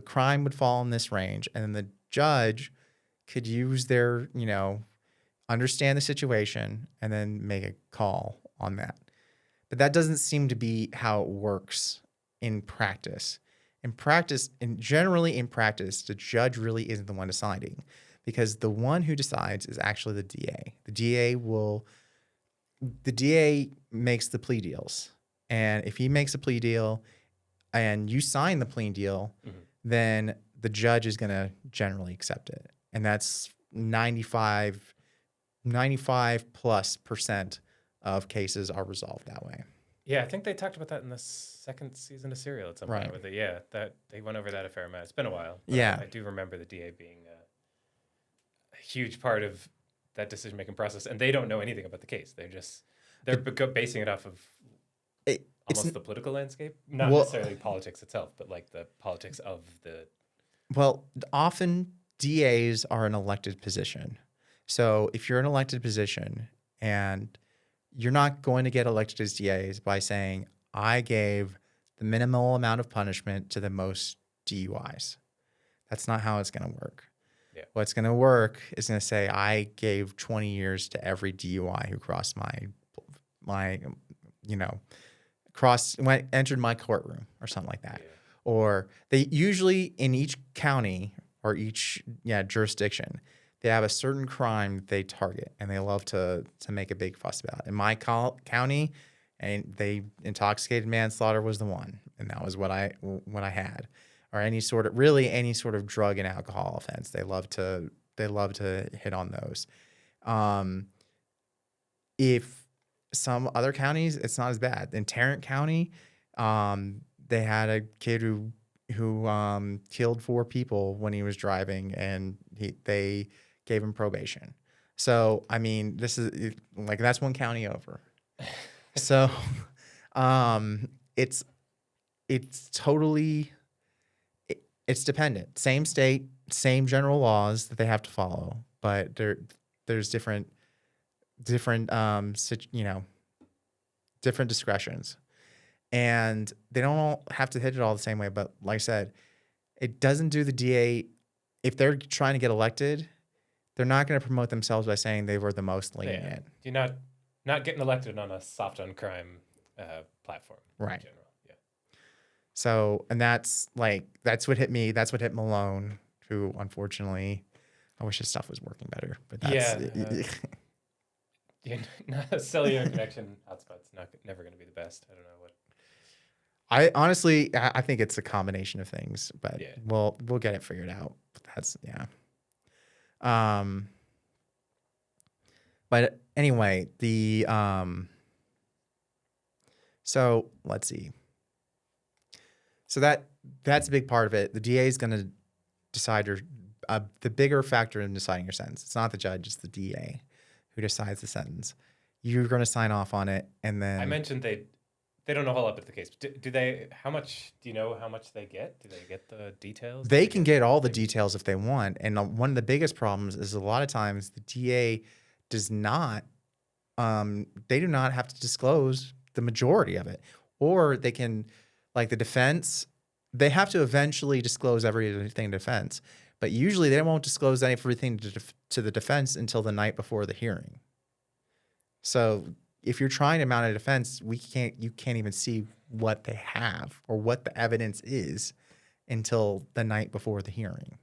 crime would fall in this range, and then the judge could use their, understand the situation and then make a call on that. But that doesn't seem to be how it works in practice. Generally in practice, the judge really isn't the one deciding, because the one who decides is actually the DA. The DA makes the plea deals. And if he makes a plea deal and you sign the plea deal, then the judge is going to generally accept it. And that's 95+ percent of cases are resolved that way. Yeah, I think they talked about that in the second season of Serial at some point. With it. Yeah, that they went over that a fair amount. It's been a while. Yeah, I do remember the DA being a huge part of that decision-making process, and they don't know anything about the case. They're basing it off of almost the political landscape, not necessarily politics itself, but like the politics of the. Well, often DAs are an elected position. So if you're an elected position, and you're not going to get elected as DAs by saying, I gave the minimal amount of punishment to the most DUIs. That's not how it's going to work. Yeah. What's going to work is going to say, I gave 20 years to every DUI who crossed entered my courtroom or something like that. Yeah. Or they usually, in each county or each jurisdiction, they have a certain crime they target, and they love to make a big fuss about. In my county, and intoxicated manslaughter was the one, and that was what I had, or any sort of drug and alcohol offense. They love to hit on those. If some other counties, it's not as bad. In Tarrant County, they had a kid who killed 4 people when he was driving, and they gave him probation. So, I mean, this is like, that's one county over. So, it's totally, it's dependent. Same state, same general laws that they have to follow, but there's different discretions, and they don't all have to hit it all the same way. But like I said, it doesn't do the DA, if they're trying to get elected, they're not going to promote themselves by saying they were the most lenient. You're not getting elected on a soft on crime platform. Right. In general. Yeah. So, and that's what hit me. That's what hit Malone, who unfortunately, I wish his stuff was working better. But that's cellular connection hotspot's never going to be the best. I don't know what. I honestly think it's a combination of things, but yeah. we'll get it figured out. But that's But anyway, so let's see. So that's a big part of it. The DA is going to decide the bigger factor in deciding your sentence. It's not the judge, it's the DA who decides the sentence. You're going to sign off on it, and then I mentioned they don't know a whole lot about the case. Do they? How much do you know? How much they get? Do they get the details? They can get all the details if they want. And one of the biggest problems is a lot of times the DA does not. They do not have to disclose the majority of it, or they can, like the defense, they have to eventually disclose everything to defense. But usually they won't disclose everything to the defense until the night before the hearing. So if you're trying to mount a defense, you can't even see what they have or what the evidence is until the night before the hearing.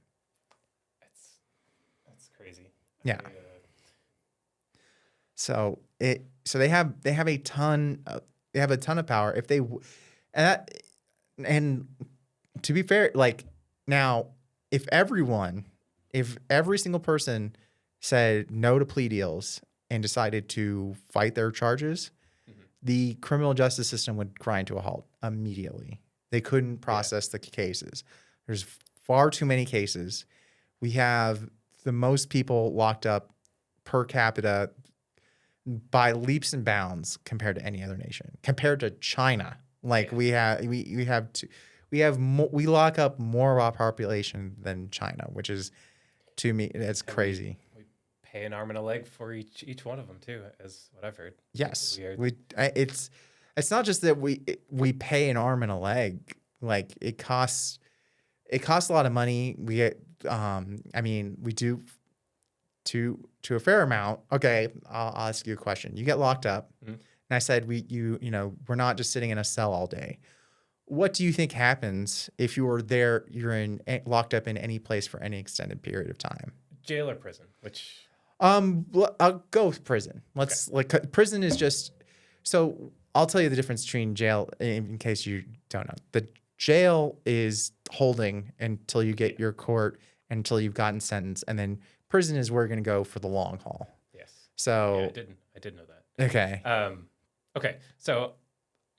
That's crazy. Yeah. So they have a ton of power if they and to be fair, like now if every single person said no to plea deals and decided to fight their charges, the criminal justice system would grind to a halt immediately. They couldn't process the cases. There's far too many cases. We have the most people locked up per capita by leaps and bounds compared to any other nation. Compared to China, like we lock up more of our population than China, which is to me it's crazy. We pay an arm and a leg for each one of them too, as what I've heard. Yes, it's not just that we pay an arm and a leg. Like it costs a lot of money. We we do to a fair amount. Okay, I'll ask you a question. You get locked up, and I said we're not just sitting in a cell all day. What do you think happens if you're locked up in any place for any extended period of time? Jail or prison? Which? I'll go with prison. Prison is just so. I'll tell you the difference between jail, in case you don't know. The jail is holding until you get your court, until you've gotten sentenced, and then prison is where you're going to go for the long haul. Yes. So yeah, I did know that. Okay. Okay. So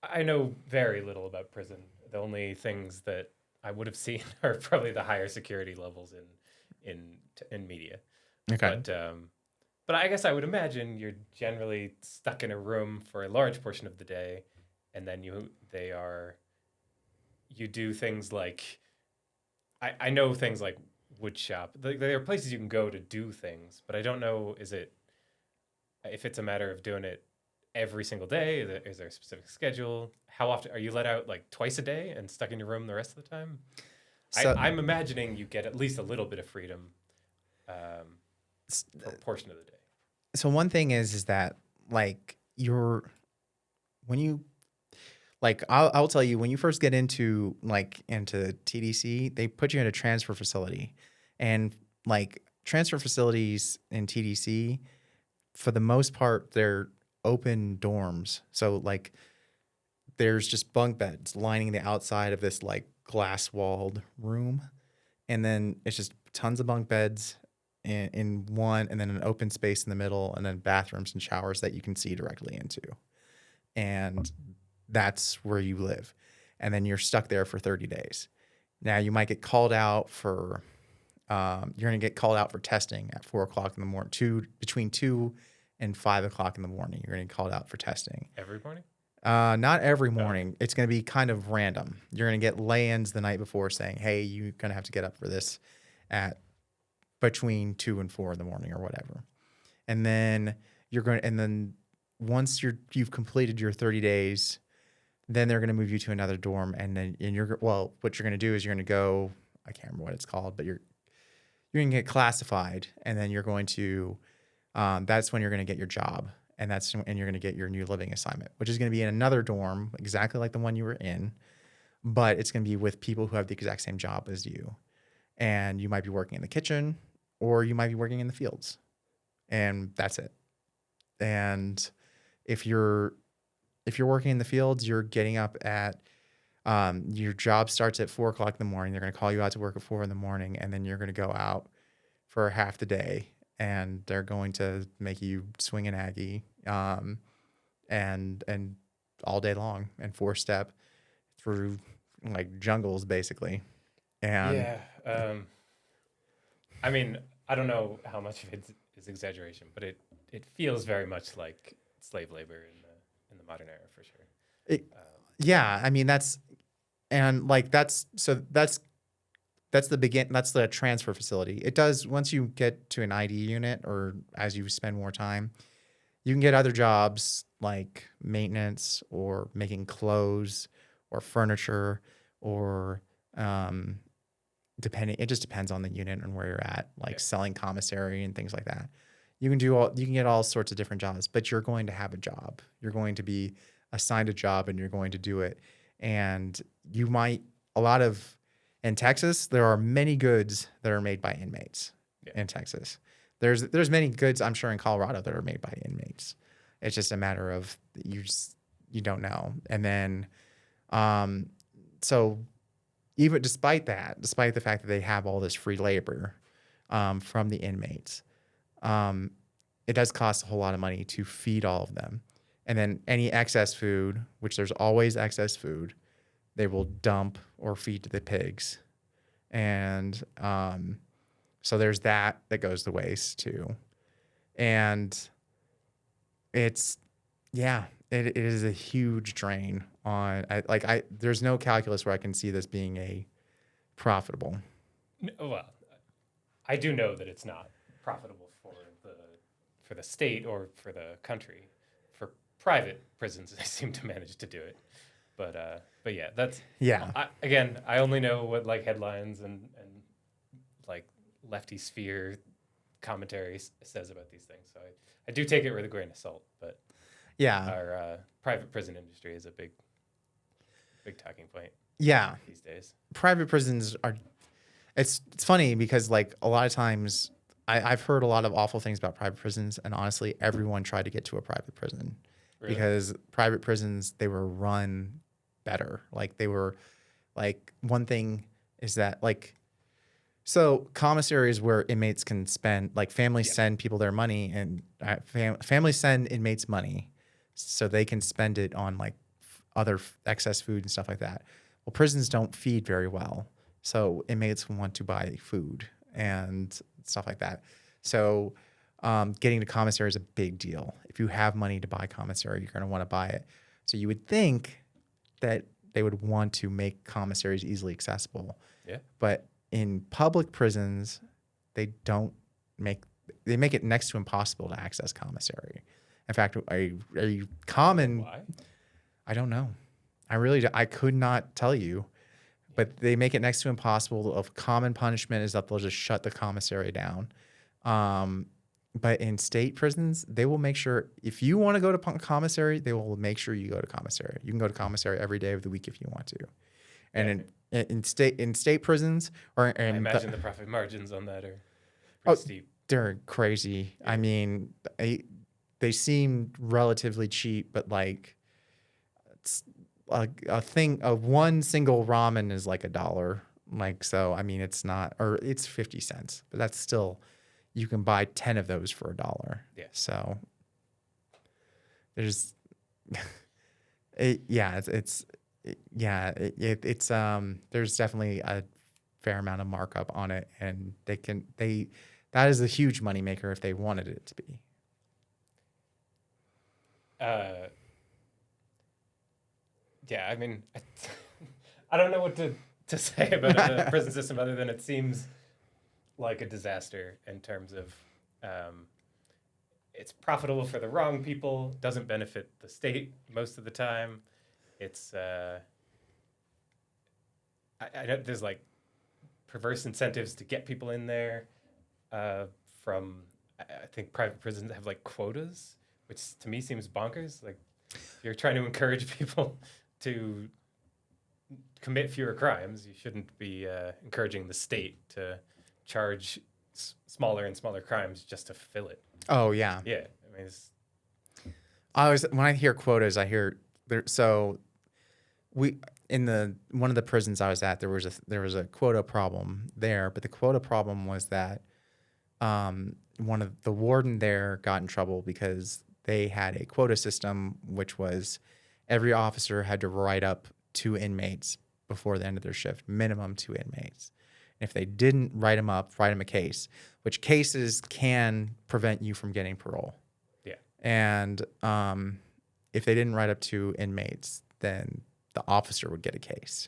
I know very little about prison. The only things that I would have seen are probably the higher security levels in media. Okay. But I guess I would imagine you're generally stuck in a room for a large portion of the day, and then you do things like I know things like wood shop. There are places you can go to do things, but I don't know if it's a matter of doing it every single day. Is there a specific schedule? How often are you let out? Like twice a day and stuck in your room the rest of the time? So, I'm imagining you get at least a little bit of freedom for a portion of the day. So one thing is that like I'll tell you, when you first get into TDC, they put you in a transfer facility, and like transfer facilities in TDC, for the most part, they're open dorms. So like there's just bunk beds lining the outside of this like glass walled room. And then it's just tons of bunk beds in one, and then an open space in the middle, and then bathrooms and showers that you can see directly into. And that's where you live. And then you're stuck there for 30 days. Now you might get called out for, you're going to get called out for testing at 4 o'clock in the morning, between 2 and 5 o'clock in the morning. You're going to get called out for testing. Every morning? Not every morning. It's going to be kind of random. You're going to get lay-ins the night before saying, hey, you're going to have to get up for this at between 2 and 4 in the morning or whatever. And then once you've completed your 30 days, then they're going to move you to another dorm. And then what you're going to do is you're going to go, I can't remember what it's called, but you're going to get classified, and then you're going to, that's when you're going to get your job. And you're going to get your new living assignment, which is going to be in another dorm, exactly like the one you were in, but it's going to be with people who have the exact same job as you. And you might be working in the kitchen, or you might be working in the fields, and that's it. And if you're working in the fields, you're getting up at, your job starts at 4 o'clock in the morning. They're going to call you out to work at 4 in the morning, and then you're going to go out for half the day, and they're going to make you swing an Aggie, and all day long, and 4-step through like jungles basically. And yeah, I mean, I don't know how much of it is exaggeration, but it feels very much like slave labor in the modern era for sure. Yeah, I mean that's the transfer facility. It does, once you get to an ID unit, or as you spend more time, you can get other jobs like maintenance or making clothes or furniture, or it just depends on the unit and where you're at, like selling commissary and things like that. you can get all sorts of different jobs, but you're going to have a job. You're going to be assigned a job and you're going to do it. And you might in Texas, there are many goods that are made by inmates in Texas. There's many goods I'm sure in Colorado that are made by inmates. It's just a matter of you don't know. And then so even despite the fact that they have all this free labor from the inmates, it does cost a whole lot of money to feed all of them. And then any excess food, which there's always excess food, they will dump or feed to the pigs. And so there's that goes to waste too. And it is a huge drain on, there's no calculus where I can see this being a profitable. Well, I do know that it's not profitable for the state or for the country. For private prisons, they seem to manage to do it. But yeah, that's I only know what like headlines and like lefty sphere commentary says about these things. So I do take it with a grain of salt. But yeah, our private prison industry is a big talking point. Yeah, these days, private prisons are. It's funny because like a lot of times I've heard a lot of awful things about private prisons, and honestly, everyone tried to get to a private prison because private prisons, they were run better. Like they were like, one thing is that like, so commissaries where inmates can spend, like families send people their money, and families send inmates money so they can spend it on like other excess food and stuff like that. Well, prisons don't feed very well. So inmates want to buy food and stuff like that. So getting to commissary is a big deal. If you have money to buy commissary, you're going to want to buy it. So you would think that they would want to make commissaries easily accessible. Yeah. But in public prisons, they make it next to impossible to access commissary. In fact, a common. Why? I don't know. I could not tell you. But they make it next to impossible. A common punishment is that they'll just shut the commissary down. But in state prisons, they will make sure, if you want to go to commissary, they will make sure you go to commissary. You can go to commissary every day of the week if you want to. And in state prisons, I imagine the profit margins on that are pretty steep. They're crazy. Yeah. I mean, they seem relatively cheap, but like one single ramen is like $1. Like, so, I mean, it's not, or it's 50 cents, but that's still, you can buy 10 of those for $1. Yeah. So there's, there's definitely a fair amount of markup on it, and that is a huge moneymaker if they wanted it to be. Yeah, I mean, I don't know what to say about the prison system other than it seems like a disaster in terms of it's profitable for the wrong people, doesn't benefit the state most of the time. It's I know there's like perverse incentives to get people in there from, I think private prisons have like quotas, which to me seems bonkers. Like if you're trying to encourage people to commit fewer crimes, you shouldn't be encouraging the state to charge smaller and smaller crimes just to fill it. Oh yeah. Yeah. I mean, when I hear quotas, I hear there. So one of the prisons I was at, there was a quota problem there, but the quota problem was that one of the warden there got in trouble because they had a quota system, which was every officer had to write up 2 inmates before the end of their shift, minimum 2 inmates. And if they didn't write them a case, which cases can prevent you from getting parole. Yeah. And if they didn't write up 2 inmates, then the officer would get a case.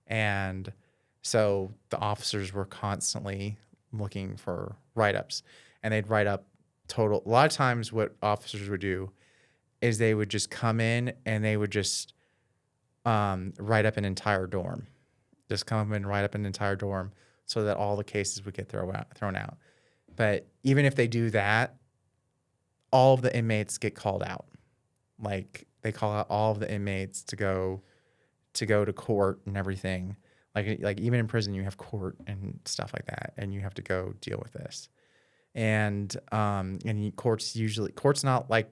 And so the officers were constantly looking for write-ups, and they'd write up total. A lot of times what officers would do is they would just come in and they would just write up an entire dorm. Just come and write up an entire dorm so that all the cases would get thrown out. But even if they do that, all of the inmates get called out. Like they call out all of the inmates to go to court and everything. Like even in prison, you have court and stuff like that, and you have to go deal with this. And court's not like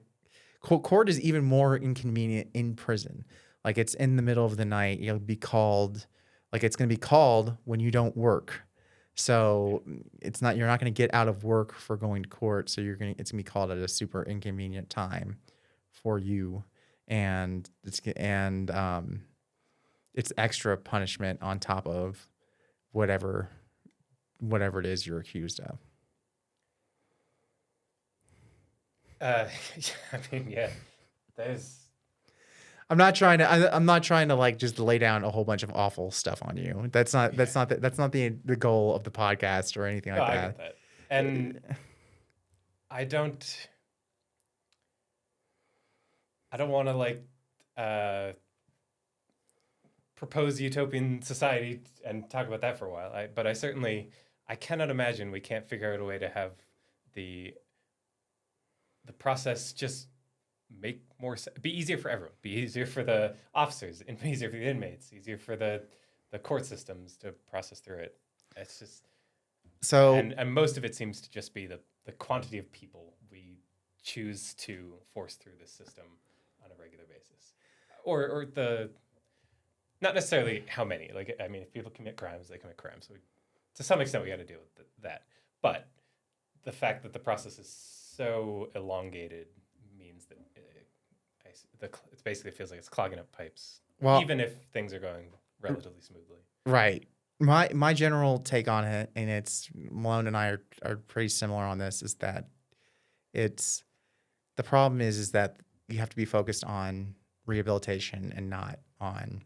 court is even more inconvenient in prison. Like it's in the middle of the night. You'll be called, like it's going to be called when you don't work. So you're not going to get out of work for going to court. So it's going to be called at a super inconvenient time for you. And it's extra punishment on top of whatever it is you're accused of. I mean, yeah, there's. I'm not trying to like just lay down a whole bunch of awful stuff on you. That's not the goal of the podcast or anything like I that. get that. And I don't want to like propose utopian society and talk about that for a while. But I cannot imagine we can't figure out a way to have the process just be easier for everyone, be easier for the officers, and easier for the inmates, easier for the court systems to process through it. It's just so, and most of it seems to just be the quantity of people we choose to force through this system on a regular basis, or the not necessarily how many. Like, I mean, if people commit crimes, they commit crimes. So to some extent, we got to deal with that. But the fact that the process is so elongated means that it basically feels like it's clogging up pipes, even if things are going relatively smoothly. Right. My general take on it, and it's Malone and I are pretty similar on this, is that the problem is that you have to be focused on rehabilitation and not on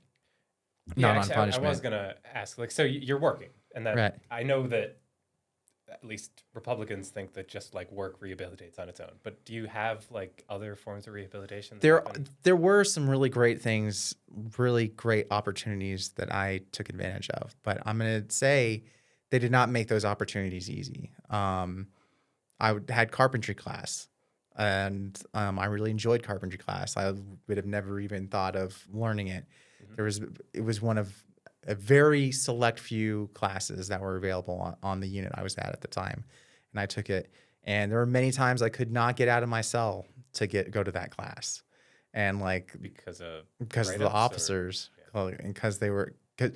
punishment. I was gonna ask, like, so you're working, and that right. I know that at least Republicans think that just like work rehabilitates on its own. But do you have like other forms of rehabilitation? There were some really great things, really great opportunities that I took advantage of. But I'm going to say they did not make those opportunities easy. I had carpentry class, and I really enjoyed carpentry class. I would have never even thought of learning it. Mm-hmm. It was one of a very select few classes that were available on the unit I was at the time. And I took it. And there were many times I could not get out of my cell to go to that class. And like, because of the officers, because they're I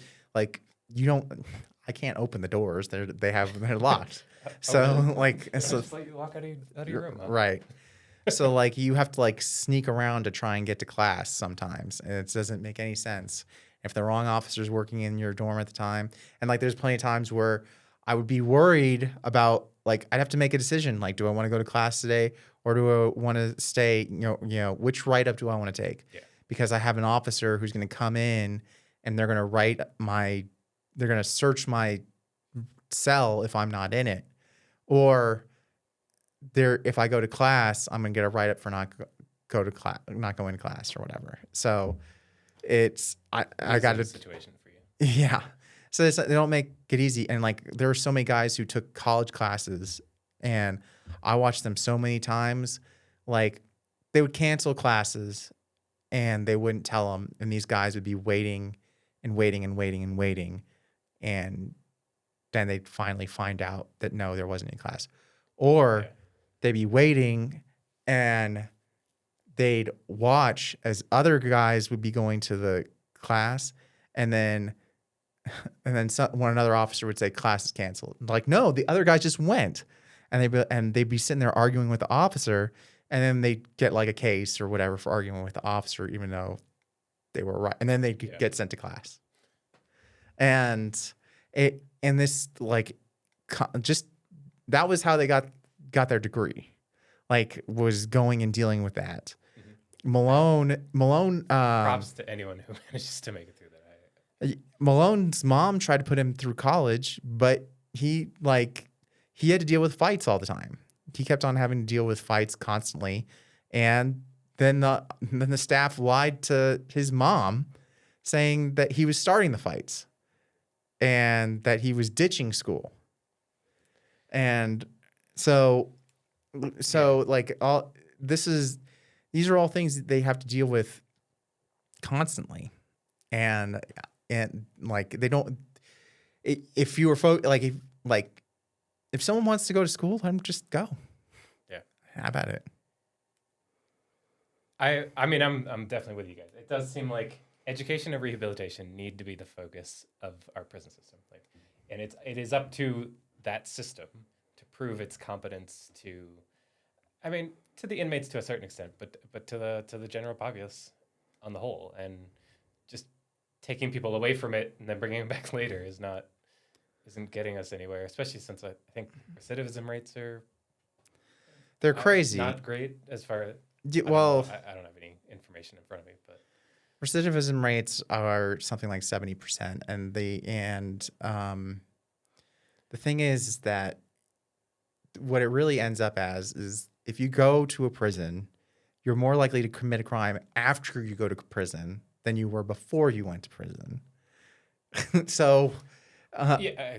can't open the doors. They're locked. So like, so just let you walk out of your room. Huh? Right. So like you have to like sneak around to try and get to class sometimes. And it doesn't make any sense. If the wrong officer's working in your dorm at the time. And like there's plenty of times where I would be worried about, like, I'd have to make a decision. Like, do I want to go to class today or do I want to stay, you know, which write-up do I want to take? Yeah. Because I have an officer who's going to come in and they're going to search my cell if I'm not in it. Or if I go to class, I'm going to get a write-up for not going to class or whatever. So I got a situation for you. Yeah. So they don't make it easy. And like, there are so many guys who took college classes and I watched them so many times, like they would cancel classes and they wouldn't tell them. And these guys would be waiting and waiting and waiting and waiting. And then they'd finally find out that no, there wasn't any class, or they'd be waiting and they'd watch as other guys would be going to the class, and then another officer would say class is canceled. Like, no, the other guys just went, and they'd be sitting there arguing with the officer, and then they'd get like a case or whatever for arguing with the officer, even though they were right, and then they'd get sent to class. And this like just that was how they got their degree, like was going and dealing with that. Malone. Props to anyone who manages to make it through that. Malone's mom tried to put him through college, but he had to deal with fights all the time. He kept on having to deal with fights constantly, and then the staff lied to his mom, saying that he was starting the fights, and that he was ditching school, and So like all these are all things that they have to deal with constantly, and like they don't. If you were if someone wants to go to school, let them just go. Yeah. How about it? I mean, I'm definitely with you guys. It does seem like education and rehabilitation need to be the focus of our prison system. Like, and it is up to that system to prove its competence to, I mean, to the inmates to a certain extent, but to the general populace on the whole, and just taking people away from it and then bringing them back later isn't getting us anywhere. Especially since I think recidivism rates They're crazy. not great as far as. Well, I don't have any information in front of me, but recidivism rates are something like 70%, and the thing is that what it really ends up as is if you go to a prison, you're more likely to commit a crime after you go to prison than you were before you went to prison. So, yeah,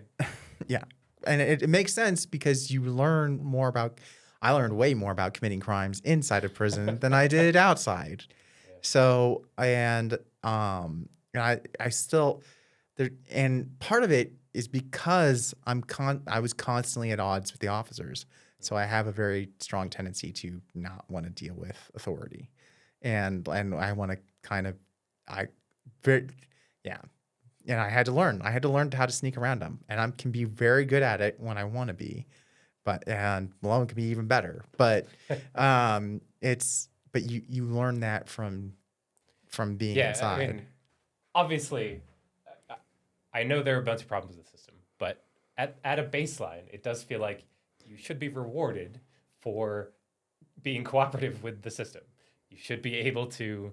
yeah, and it makes sense because you learn more about. I learned way more about committing crimes inside of prison than I did outside. Yeah. So, and I still there, and part of it is because I was constantly at odds with the officers. So I have a very strong tendency to not want to deal with authority, and I want to kind of yeah. And I had to learn. I had to learn how to sneak around them, and I can be very good at it when I want to be. And Malone can be even better. But you learn that from being inside. I mean, obviously, I know there are a bunch of problems with the system, but at a baseline, it does feel like you should be rewarded for being cooperative with the system. You should be able to,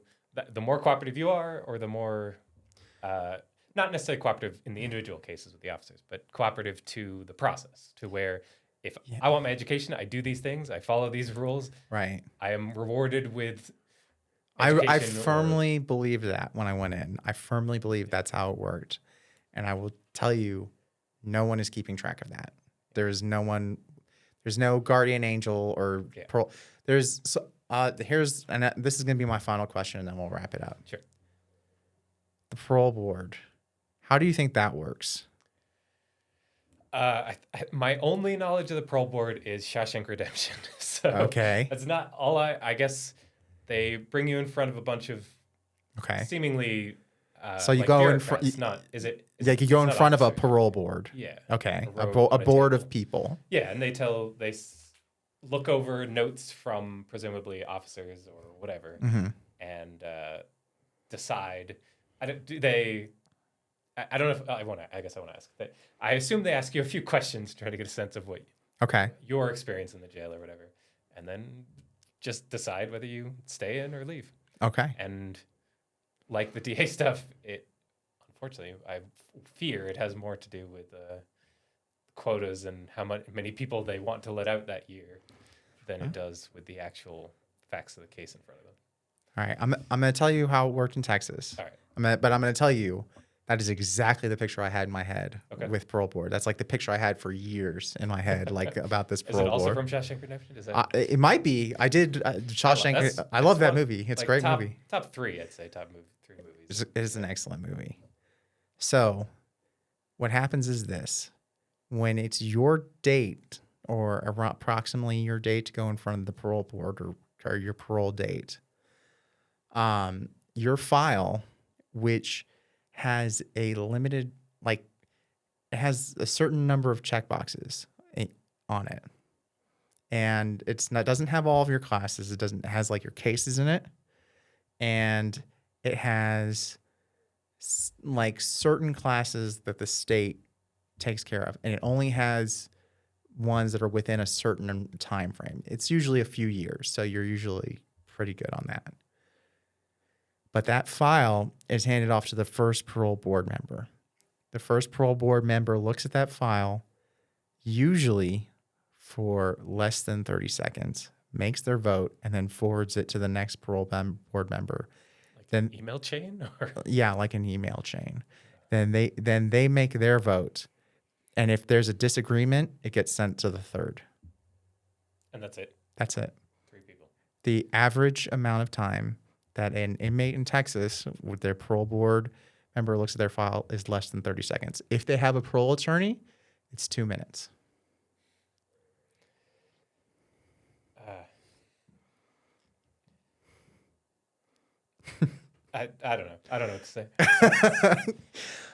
the more cooperative you are, or the more, not necessarily cooperative in the individual cases with the officers, but cooperative to the process, to where if I want my education, I do these things, I follow these rules. Right. I am rewarded with I firmly believed that when I went in. I firmly believed that's how it worked. And I will tell you, no one is keeping track of that. There's no guardian angel or parole. This is going to be my final question, and then we'll wrap it up. Sure. The parole board. How do you think that works? My only knowledge of the parole board is Shawshank Redemption. So okay, that's not all. I guess they bring you in front of a bunch of seemingly. So you go in front. You go in front of a parole board. Yeah. Okay. A board of people. Yeah, and they look over notes from presumably officers or whatever, and decide. I don't know if I guess I want to ask. I assume they ask you a few questions to try to get a sense of what your experience in the jail or whatever, and then just decide whether you stay in or leave. Okay. And like the DA stuff, unfortunately, I fear it has more to do with quotas and how many people they want to let out that year than it does with the actual facts of the case in front of them. All right. I'm going to tell you how it worked in Texas. All right. But I'm going to tell you that is exactly the picture I had in my head with parole board. That's like the picture I had for years in my head, like about this parole board. Is it also from Shawshank Redemption? Is that? It might be. I did Shawshank. I love that movie. It's a great movie. Top three, I'd say. Three movies. It is an excellent movie. So what happens is this. When it's your date or approximately your date to go in front of the parole board or your parole date, your file, which has a limited, it has a certain number of checkboxes on it. And it doesn't have all of your classes. It has like your cases in it. And it has like certain classes that the state takes care of. And it only has ones that are within a certain time frame. It's usually a few years. So you're usually pretty good on that. But that file is handed off to the first parole board member. The first parole board member looks at that file, usually for less than 30 seconds, makes their vote, and then forwards it to the next parole board member. Like an email chain? Or? Yeah, like an email chain. Then they make their vote. And if there's a disagreement, it gets sent to the third. And that's it. That's it. 3 people. The average amount of time that an inmate in Texas with their parole board member looks at their file is less than 30 seconds. If they have a parole attorney, it's 2 minutes. I don't know. I don't know what to say.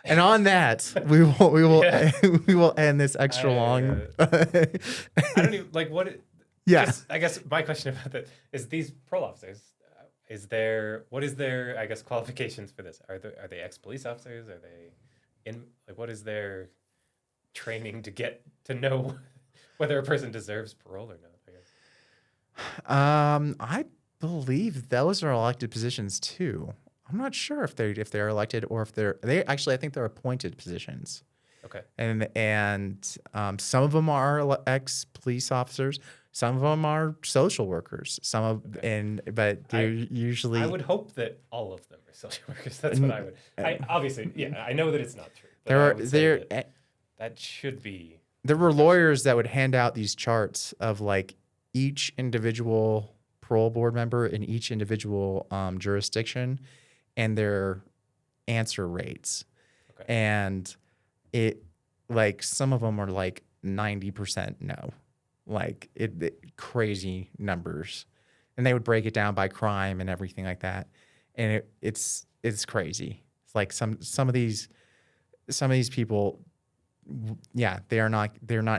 And on that, we will Yeah. we will end this extra long. I don't even like what. Yeah. I guess my question about that is these parole officers. What is their I guess qualifications for this? Are they ex-police officers? Are they in like what is their training to get to know whether a person deserves parole or not? I guess. I believe those are elected positions too. I'm not sure if they're elected or if they actually I think they're appointed positions. Okay. And some of them are ex-police officers. Some of them are social workers. But they're usually. I would hope that all of them are social workers. That's what I would. I know that it's not true. But I would say that should be. There were lawyers that would hand out these charts of like each individual parole board member in each individual jurisdiction and their answer rates. Okay. And it like some of them are like 90% no. Like it crazy numbers. And they would break it down by crime and everything like that. And it's crazy. It's like some of these people, yeah, they're not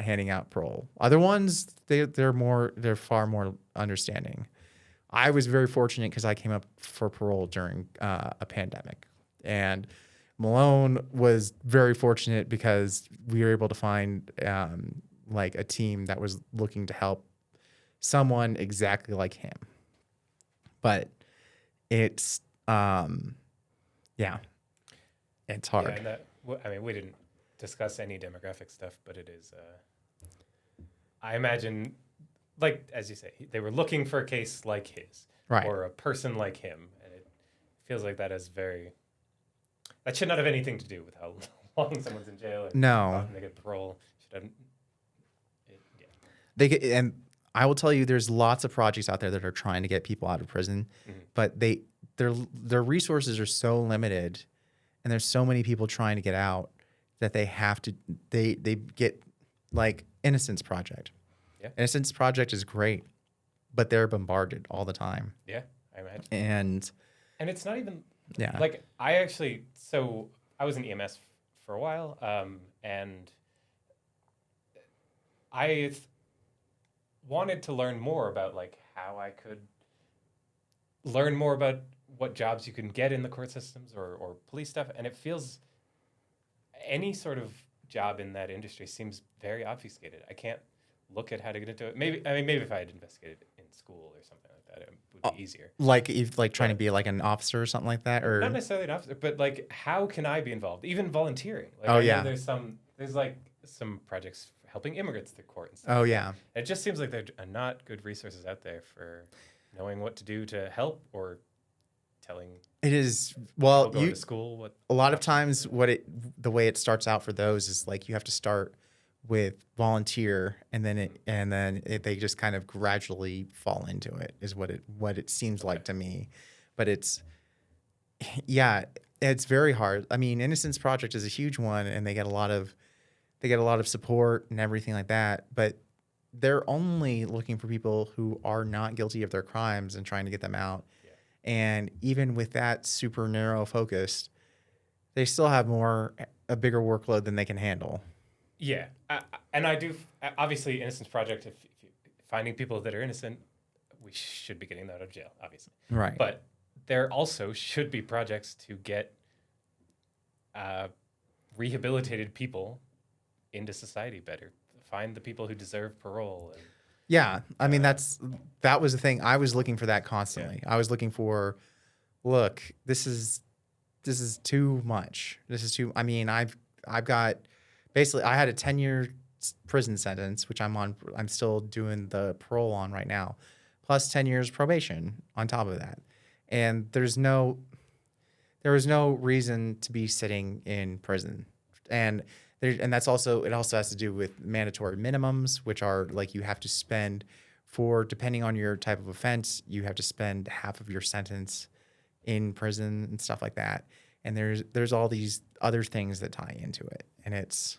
handing out parole. Other ones, they're far more understanding. I was very fortunate because I came up for parole during a pandemic, and Malone was very fortunate because we were able to find like a team that was looking to help someone exactly like him. But it's it's hard. Yeah, I mean, we didn't discuss any demographic stuff, but it is. I imagine, like as you say, they were looking for a case like his, Right. or a person like him, and it feels like that should not have anything to do with how long someone's in jail. Or No. how often they get parole. And I will tell you, there's lots of projects out there that are trying to get people out of prison, but their resources are so limited, and there's so many people trying to get out that they get like Innocence Project. Yeah. Innocence Project is great, but they're bombarded all the time. Yeah, I imagine. And it's not even yeah, like I was in EMS for a while, and I wanted to learn more about like how I could learn more about what jobs you can get in the court systems or police stuff, and it feels any sort of job in that industry seems very obfuscated. I can't look at how to get into it. Maybe if I had investigated in school or something like that, it would be easier. like if trying to be like an officer or something like that, or not necessarily an officer, but like how can I be involved? Even volunteering. Like, Oh, I know yeah. there's like some projects helping immigrants through court and stuff. oh yeah, It just seems like there are not good resources out there for knowing what to do to help or telling it is. people Well, going to school what. a lot of times the way it starts out for those is like you have to start with volunteer, and then they just kind of gradually fall into it is what it seems like to me. But it's very hard. I mean, Innocence Project is a huge one, and they get a lot of support and everything like that, but they're only looking for people who are not guilty of their crimes and trying to get them out. Yeah. And even with that super narrow focus, they still have a bigger workload than they can handle. Yeah, and I do obviously Innocence Project. If finding people that are innocent, we should be getting them out of jail, obviously. Right. But there also should be projects to get rehabilitated people into society better. Find the people who deserve parole. And, Yeah, I mean that was the thing. I was looking for that constantly. I was looking for, look, this is too much. This is too. I mean, I've got basically I had a 10-year prison sentence, which I'm still doing the parole on right now, plus 10 years probation on top of that, and there was no reason to be sitting in prison, and that's also it also has to do with mandatory minimums, which are like you have to spend depending on your type of offense, you have to spend half of your sentence in prison and stuff like that. And there's all these other things that tie into it, and it's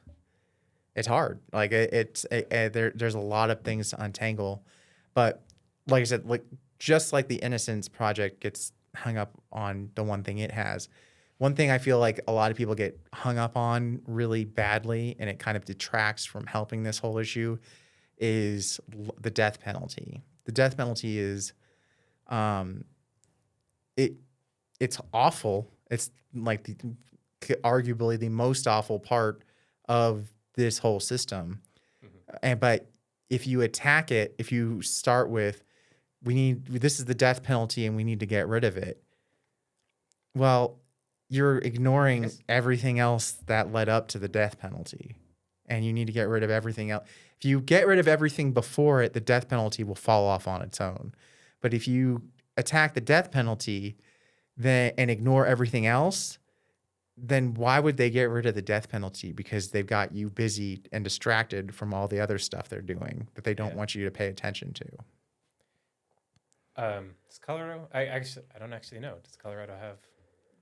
hard. Like there's a lot of things to untangle, but like I said, like just like the Innocence Project gets hung up on the one thing it has. One thing I feel like a lot of people get hung up on really badly, and it kind of detracts from helping this whole issue, is the death penalty. The death penalty is, it's awful. It's like arguably the most awful part of this whole system. But if you attack it, if you start with, this is the death penalty and we need to get rid of it, well, you're ignoring everything else that led up to the death penalty, and you need to get rid of everything else. If you get rid of everything before it, the death penalty will fall off on its own. But if you attack the death penalty and ignore everything else, then why would they get rid of the death penalty? Because they've got you busy and distracted from all the other stuff they're doing that they don't want you to pay attention to. Does Colorado? I don't actually know. Does Colorado have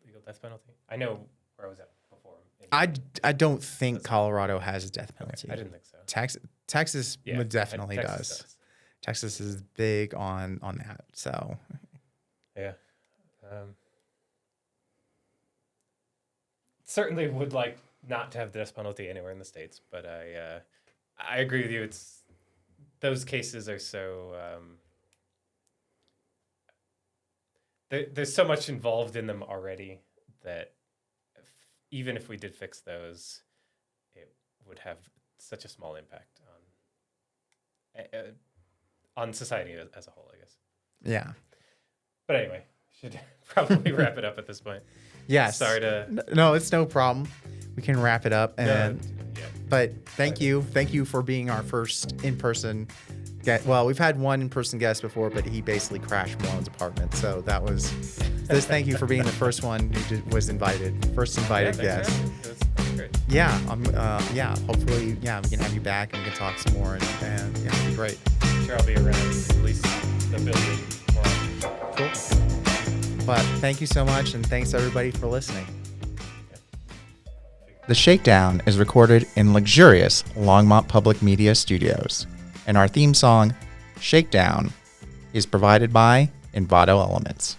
legal death penalty? I know where I was at before. I don't think Colorado has a death penalty. Okay, I didn't think so. Texas definitely Texas does. Texas is big on that. So yeah, certainly would like not to have the death penalty anywhere in the States, but I agree with you. Those cases are so. There's so much involved in them already that even if we did fix those, it would have such a small impact on society as a whole, I guess. yeah. But anyway, should probably wrap it up at this point. Yes. Sorry to. No, it's no problem. We can wrap it up. And Yeah. but thank you for being our first in-person guest. Well, we've had one in-person guest before, but he basically crashed Malone's apartment. So that was this. Thank you for being the first one who was invited, first invited guest. That's great. Yeah. Hopefully, we can have you back and we can talk some more. And it'll be great. I'm sure I'll be around at least the building more often. Cool. But thank you so much, and thanks everybody for listening. The Shakedown is recorded in luxurious Longmont Public Media Studios, and our theme song, Shakedown, is provided by Envato Elements.